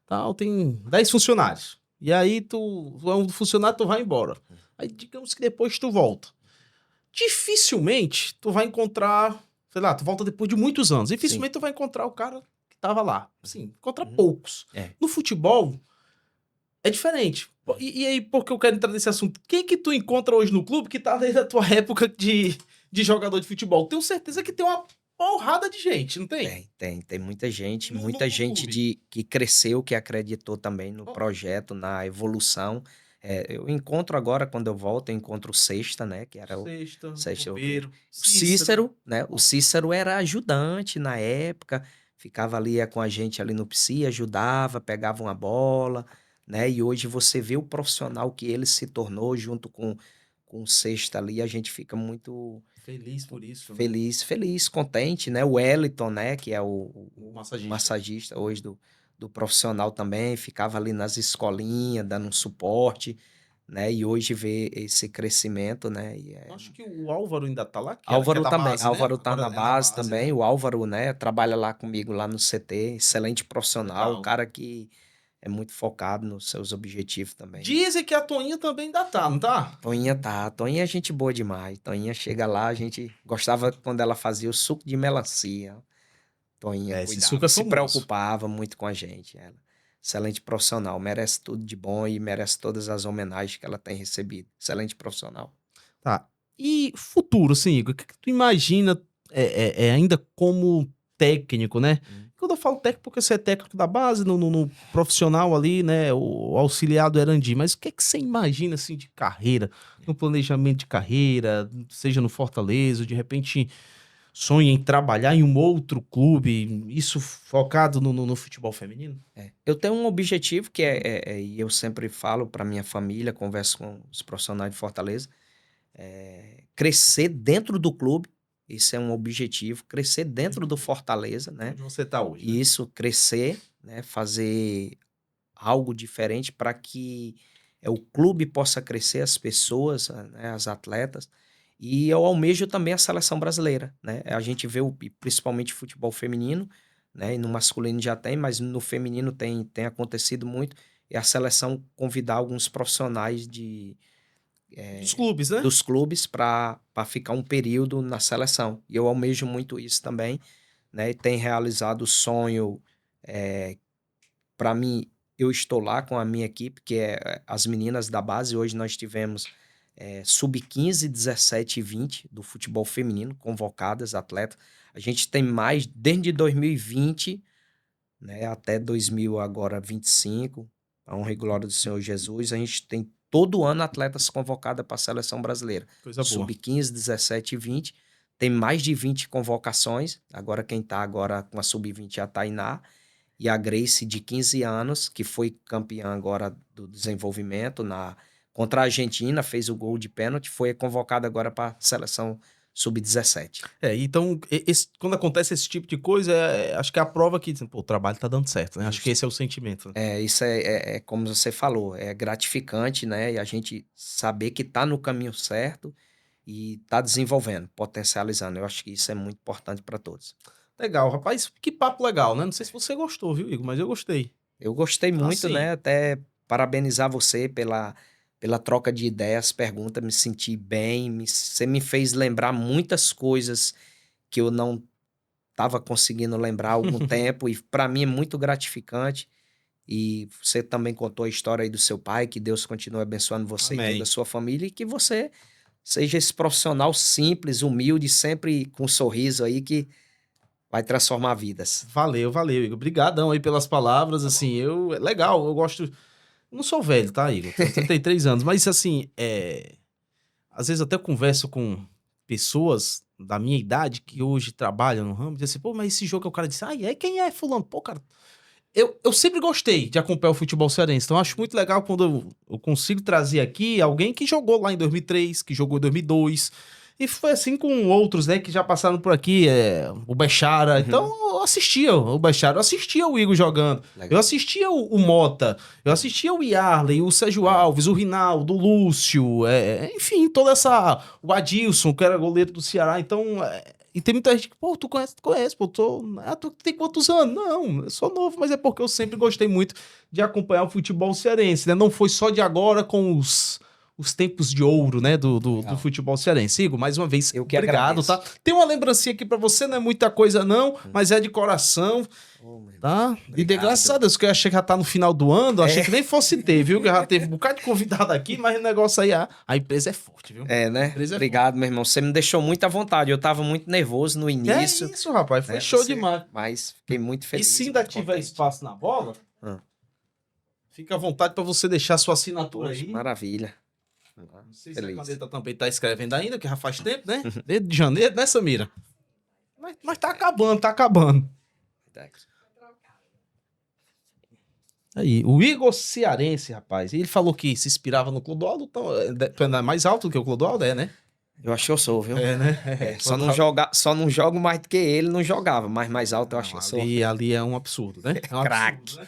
Tal, tem 10 funcionários. E aí tu é um funcionário, tu vai embora. Aí digamos que depois tu volta. Dificilmente tu vai encontrar, sei lá, tu volta depois de muitos anos. Dificilmente tu vai encontrar o cara que tava lá. Assim, encontra poucos. É. No futebol é diferente. E aí, por que eu quero entrar nesse assunto? Quem que tu encontra hoje no clube que tá desde a tua época de jogador de futebol? Tenho certeza que tem uma porrada de gente, não tem? Tem muita gente, No muita gente clube. que cresceu, que acreditou também no Oh. projeto, na evolução. Eu encontro agora, quando eu volto, eu encontro o Sexta, né? Que era o Sexta, o Roupeiro, Cícero, né? O Cícero era ajudante na época, ficava ali com a gente ali no PSI, ajudava, pegava uma bola, né? E hoje você vê o profissional que ele se tornou junto com o Sexta ali, a gente fica muito feliz por isso, né? feliz, contente, né? O Wellington, né? Que é O o massagista. massagista hoje do profissional também, ficava ali nas escolinhas, dando um suporte, né? E hoje vê esse crescimento, né? Eu acho que o Álvaro ainda tá lá, que é da base, né? Álvaro tá Agora na é base também, né? o Álvaro, né? Trabalha lá comigo, lá no CT, excelente profissional, Legal. cara que é muito focado nos seus objetivos também. Dizem que a Toinha também ainda tá, não tá? Toinha é gente boa demais. Toinha chega lá, a gente gostava quando ela fazia o suco de melancia. Toinha Esse suco cuidava, é se famoso. preocupava muito com a gente. Ela, excelente profissional, merece tudo de bom e merece todas as homenagens que ela tem recebido. Excelente profissional. Tá. E futuro, assim, Igor, o que tu imagina ainda como técnico, né? Quando eu falo técnico, porque você é técnico da base, no profissional ali, né? O auxiliar do Erandi, mas o que você imagina, assim, de carreira, no planejamento de carreira, seja no Fortaleza, ou de repente sonha em trabalhar em um outro clube, isso focado no futebol feminino? Eu tenho um objetivo que e eu sempre falo para minha família, converso com os profissionais de Fortaleza, crescer dentro do clube. Isso é um objetivo, crescer dentro do Fortaleza, né? Onde você tá hoje, né? Isso, crescer, né? Fazer algo diferente para que o clube possa crescer, as pessoas, né? As atletas. E eu almejo também a seleção brasileira, né? A gente vê principalmente futebol feminino, né? E no masculino já tem, mas no feminino tem acontecido muito. E a seleção convidar alguns profissionais Dos clubes, né? dos clubes para ficar um período na seleção. E eu almejo muito isso também, né? E tem realizado o sonho. Para mim, eu estou lá com a minha equipe, que é as meninas da base. Hoje nós tivemos sub-15, 17 e 20 do futebol feminino, convocadas, atletas. A gente tem mais desde 2020, né, até 2025, a honra e glória do Senhor Jesus. A gente tem todo ano atletas convocadas para a seleção brasileira. Coisa boa. Sub-15, 17 e 20. Tem mais de 20 convocações. Agora quem está agora com a sub-20 é a Tainá. E a Grace, de 15 anos, que foi campeã agora do desenvolvimento contra a Argentina, fez o gol de pênalti, foi convocada agora para a seleção sub-17. Então, quando acontece esse tipo de coisa, acho que é a prova que pô, o trabalho tá dando certo, né? Acho que esse é o sentimento. Né? Isso é como você falou, é gratificante, né? E a gente saber que tá no caminho certo e tá desenvolvendo, potencializando. Eu acho que isso é muito importante para todos. Legal, rapaz, que papo legal, né? Não sei se você gostou, viu, Igor? Mas eu gostei. Eu gostei muito, Assim, né? Até parabenizar você pela troca de ideias, pergunta, me senti bem, você me fez lembrar muitas coisas que eu não estava conseguindo lembrar há algum tempo, e para mim é muito gratificante. E você também contou a história aí do seu pai, que Deus continue abençoando você Amém. e toda a sua família, e que você seja esse profissional simples, humilde, sempre com um sorriso aí que vai transformar vidas. Valeu, Igor. Obrigadão aí pelas palavras, assim, legal, eu gosto... Eu não sou velho, tá, Igor? Tenho 33 anos, mas assim, às vezes até eu converso com pessoas da minha idade que hoje trabalham no ramo, e dizem assim, pô, mas esse jogo, o cara disse, quem é fulano? Pô, cara, eu sempre gostei de acompanhar o futebol cearense, então eu acho muito legal quando eu consigo trazer aqui alguém que jogou lá em 2003, que jogou em 2002, e foi assim com outros, né, que já passaram por aqui, o Bechara, então, assistia o Bechara, eu assistia o Igor jogando, Legal. eu assistia o Mota, eu assistia o Yarley, o Sérgio Alves, o Rinaldo, o Lúcio, enfim, toda essa... O Adilson, que era goleiro do Ceará, então... E tem muita gente que, pô, tu conhece, pô, tu tem quantos anos? Não, eu sou novo, mas é porque eu sempre gostei muito de acompanhar o futebol cearense, né? Não foi só de agora com os tempos de ouro, né, do futebol cearense. Igor, mais uma vez, Eu que obrigado, agradeço. tá? Tem uma lembrancinha aqui pra você, não é muita coisa não, mas é de coração, Ô, meu irmão. tá? E de Obrigado. graças a Deus, que eu achei que já tá no final do ano, achei que nem fosse ter, viu? Que já teve um bocado de convidado aqui, mas o negócio aí, a empresa é forte, viu? É, né? Empresa é Obrigado, meu irmão. Você me deixou muito à vontade. Eu tava muito nervoso no início. É isso, rapaz, foi né? show Você- demais. Mas fiquei muito E feliz. se ainda muito tiver contente. espaço na bola, Ah. fica à vontade pra você deixar sua assinatura Poxa, aí. maravilha. Não sei se a Feliz. caneta também tá escrevendo ainda, que já faz tempo, né? Desde janeiro, né, Samira? Mas tá acabando, tá acabando. Aí, o Igor Cearense, rapaz, ele falou que se inspirava no Clodoaldo, então, tu é mais alto do que o Clodoaldo, né? Eu acho que eu sou, viu? É, né? Só não jogo mais do que ele, não jogava, mas mais alto eu acho que eu sou. Ali é um absurdo, né? É um Craque. absurdo, né?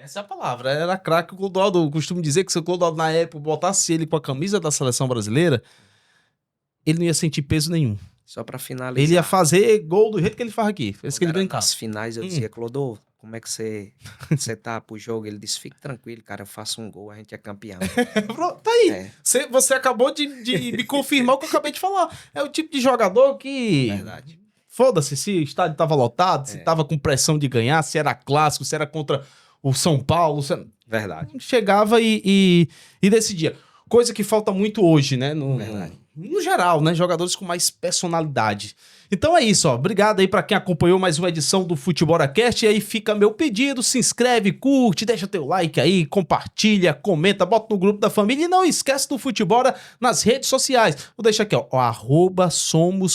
Essa é a palavra, era craque. O Clodoaldo, eu costumo dizer que se o Clodoaldo na época botasse ele com a camisa da seleção brasileira, ele não ia sentir peso nenhum. Só pra finalizar. Ele ia fazer gol do jeito que ele faz aqui. Fez que ele Quando vem era cá. nas finais eu dizia, Clodô, como é que você tá pro jogo? Ele disse, fique tranquilo, cara, eu faço um gol, a gente é campeão. Pronto, tá aí. É. Você acabou de me confirmar o que eu acabei de falar. É o tipo de jogador que... Verdade. Foda-se se o estádio tava lotado, se tava com pressão de ganhar, se era clássico, se era contra o São Paulo. Verdade. Chegava e decidia. Coisa que falta muito hoje, né? Verdade. No geral, né? Jogadores com mais personalidade. Então é isso, ó. Obrigado aí pra quem acompanhou mais uma edição do FutebolAcast. E aí fica meu pedido, se inscreve, curte, deixa teu like aí, compartilha, comenta, bota no grupo da família. E não esquece do Futebora nas redes sociais. Vou deixar aqui, ó,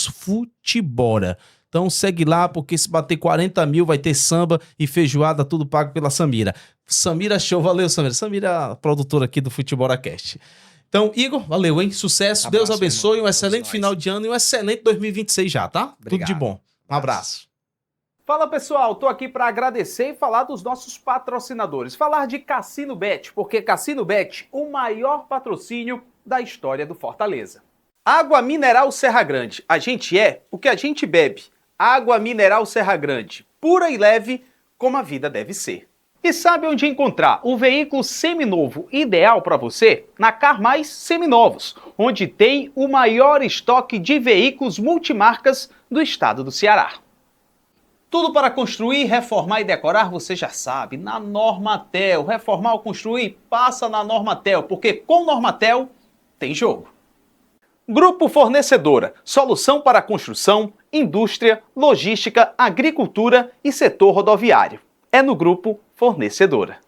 @SomosFutebora. Então segue lá, porque se bater 40 mil vai ter samba e feijoada, tudo pago pela Samira. Samira Show, valeu Samira. Samira, produtora aqui do FutebolAcast. Então, Igor, valeu, hein? Sucesso, Abraço, Deus abençoe, irmão. um excelente Todos nós. final de ano e um excelente 2026 já, tá? Tudo Obrigado. de bom. Um abraço. Fala pessoal, tô aqui para agradecer e falar dos nossos patrocinadores. Falar de Cassino Bet, porque Cassino Bet, o maior patrocínio da história do Fortaleza. Água Mineral Serra Grande. A gente é o que a gente bebe. Água Mineral Serra Grande, pura e leve, como a vida deve ser. E sabe onde encontrar o veículo seminovo ideal para você? Na Car Mais Seminovos, onde tem o maior estoque de veículos multimarcas do estado do Ceará. Tudo para construir, reformar e decorar, você já sabe, na Normatel. Reformar ou construir, passa na Normatel, porque com Normatel tem jogo. Grupo Fornecedora, solução para construção, indústria, logística, agricultura e setor rodoviário. É no Grupo Fornecedora.